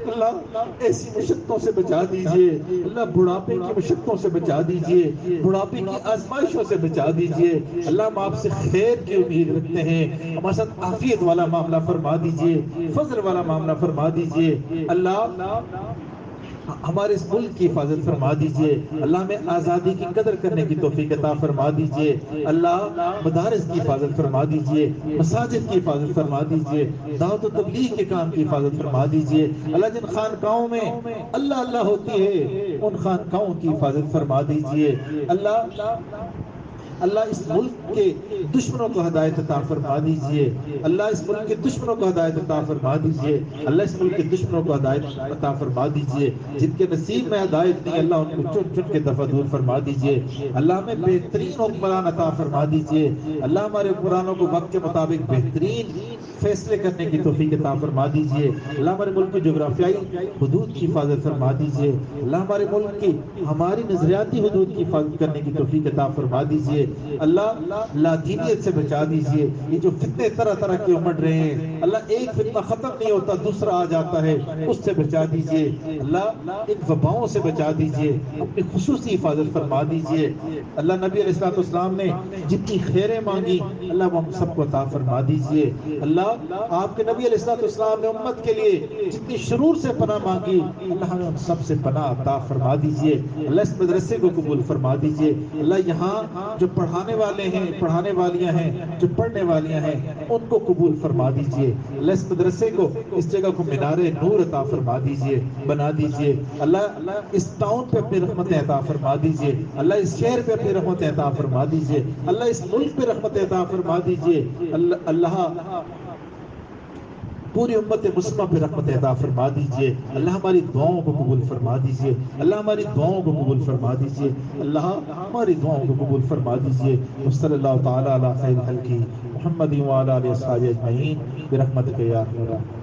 اللہ ایسی مشقتوں سے بچا دیجئے، اللہ بڑھاپے کی مشقتوں سے بچا دیجئے، بڑھاپے کی آزمائشوں سے بچا دیجئے۔ اللہ ہم آپ سے خیر کی امید رکھتے ہیں، ہمارے ساتھ عافیت والا معاملہ فرما دیجئے، فضل والا معاملہ فرما دیجئے۔ اللہ ہمارے اس ملک کی حفاظت فرما دیجئے، اللہ ہمیں آزادی کی قدر کرنے کی توفیق عطا فرما دیجئے۔ اللہ مدارس کی حفاظت فرما دیجئے، مساجد کی حفاظت فرما دیجئے، دعوت و تبلیغ کے کام کی حفاظت فرما دیجئے۔ اللہ جن خانقاہوں میں اللہ ہوتی ہے، ان خانقاہوں کی حفاظت فرما دیجئے۔ اللہ اس ملک کے دشمنوں کو ہدایت عطا فرما دیجئے، اللہ اس ملک کے دشمنوں کو ہدایت عطا فرما دیجئے، اللہ اس ملک کے دشمنوں کو ہدایت عطا فرما دیجئے، جن کے نصیب میں ہدایت نہیں اللہ ان کو چن چن کے دفع دور فرما دیجئے۔ اللہ ہمیں بہترین حکمران عطا فرما دیجئے، اللہ ہمارے حکمرانوں کو وقت کے مطابق بہترین فیصلے کرنے کی توفیق عطا فرما دیجئے۔ اللہ ہمارے ملک کی جغرافیائی حدود کی حفاظت فرما دیجئے، اللہ ہمارے ملک کی ہماری نظریاتی حدود کی حفاظت کرنے کی توفیق عطا فرما دیجئے۔ اللہ لادینیت سے بچا دیجئے، یہ جو فتنے طرح طرح کے امڑ رہے ہیں، اللہ ایک فتنہ ختم نہیں ہوتا دوسرا آ جاتا ہے، اس سے بچا دیجئے۔ اللہ ان وباؤں سے بچا دیجئے، اپنی خصوصی حفاظت فرما دیجئے۔ اللہ نبی علیہ السلام نے جتنی خیریں مانگی اللہ وہ ہم سب کو عطا فرما دیجئے۔ اللہ آپ کے نبی علیہ السلام نے امت کے لیے جتنی شرور سے پناہ مانگی اللہ ہمیں ان سب سے پناہ عطا فرما دیجئے۔ اللہ اس مدرسے کو قبول فرما دیجئے۔ اللہ یہاں جو پڑھانے والے ہیں، پڑھانے والیاں ہیں، جو پڑھنے والیاں ہیں، ان کو قبول فرما دیجئے۔ اللہ اس مدرسے کو، اس جگہ کو مینار نور عطا فرما دیجئے، بنا دیجئے۔ اللہ اس ٹاؤن پہ اپنی رحمتیں عطا فرما دیجئے، اللہ اس شہر پہ اپنی رحمتیں عطا فرما دیجئے، اللہ اس ملک پہ رحمتیں عطا فرما دیجئے۔ اللہ پوری امت مسلمہ پہ رحمت عطا فرما دیجئے۔ اللہ ہماری دعاؤں کو قبول فرما دیجئے، اللہ ہماری دعاؤں کو قبول فرما دیجئے، اللہ ہماری دعاؤں کو قبول فرما دیجئے۔ صلی اللہ تعالی علی خیر خلقہ محمد وعلی آلہ وصحبہ اجمعین برحمتک یا ارحم الراحمین۔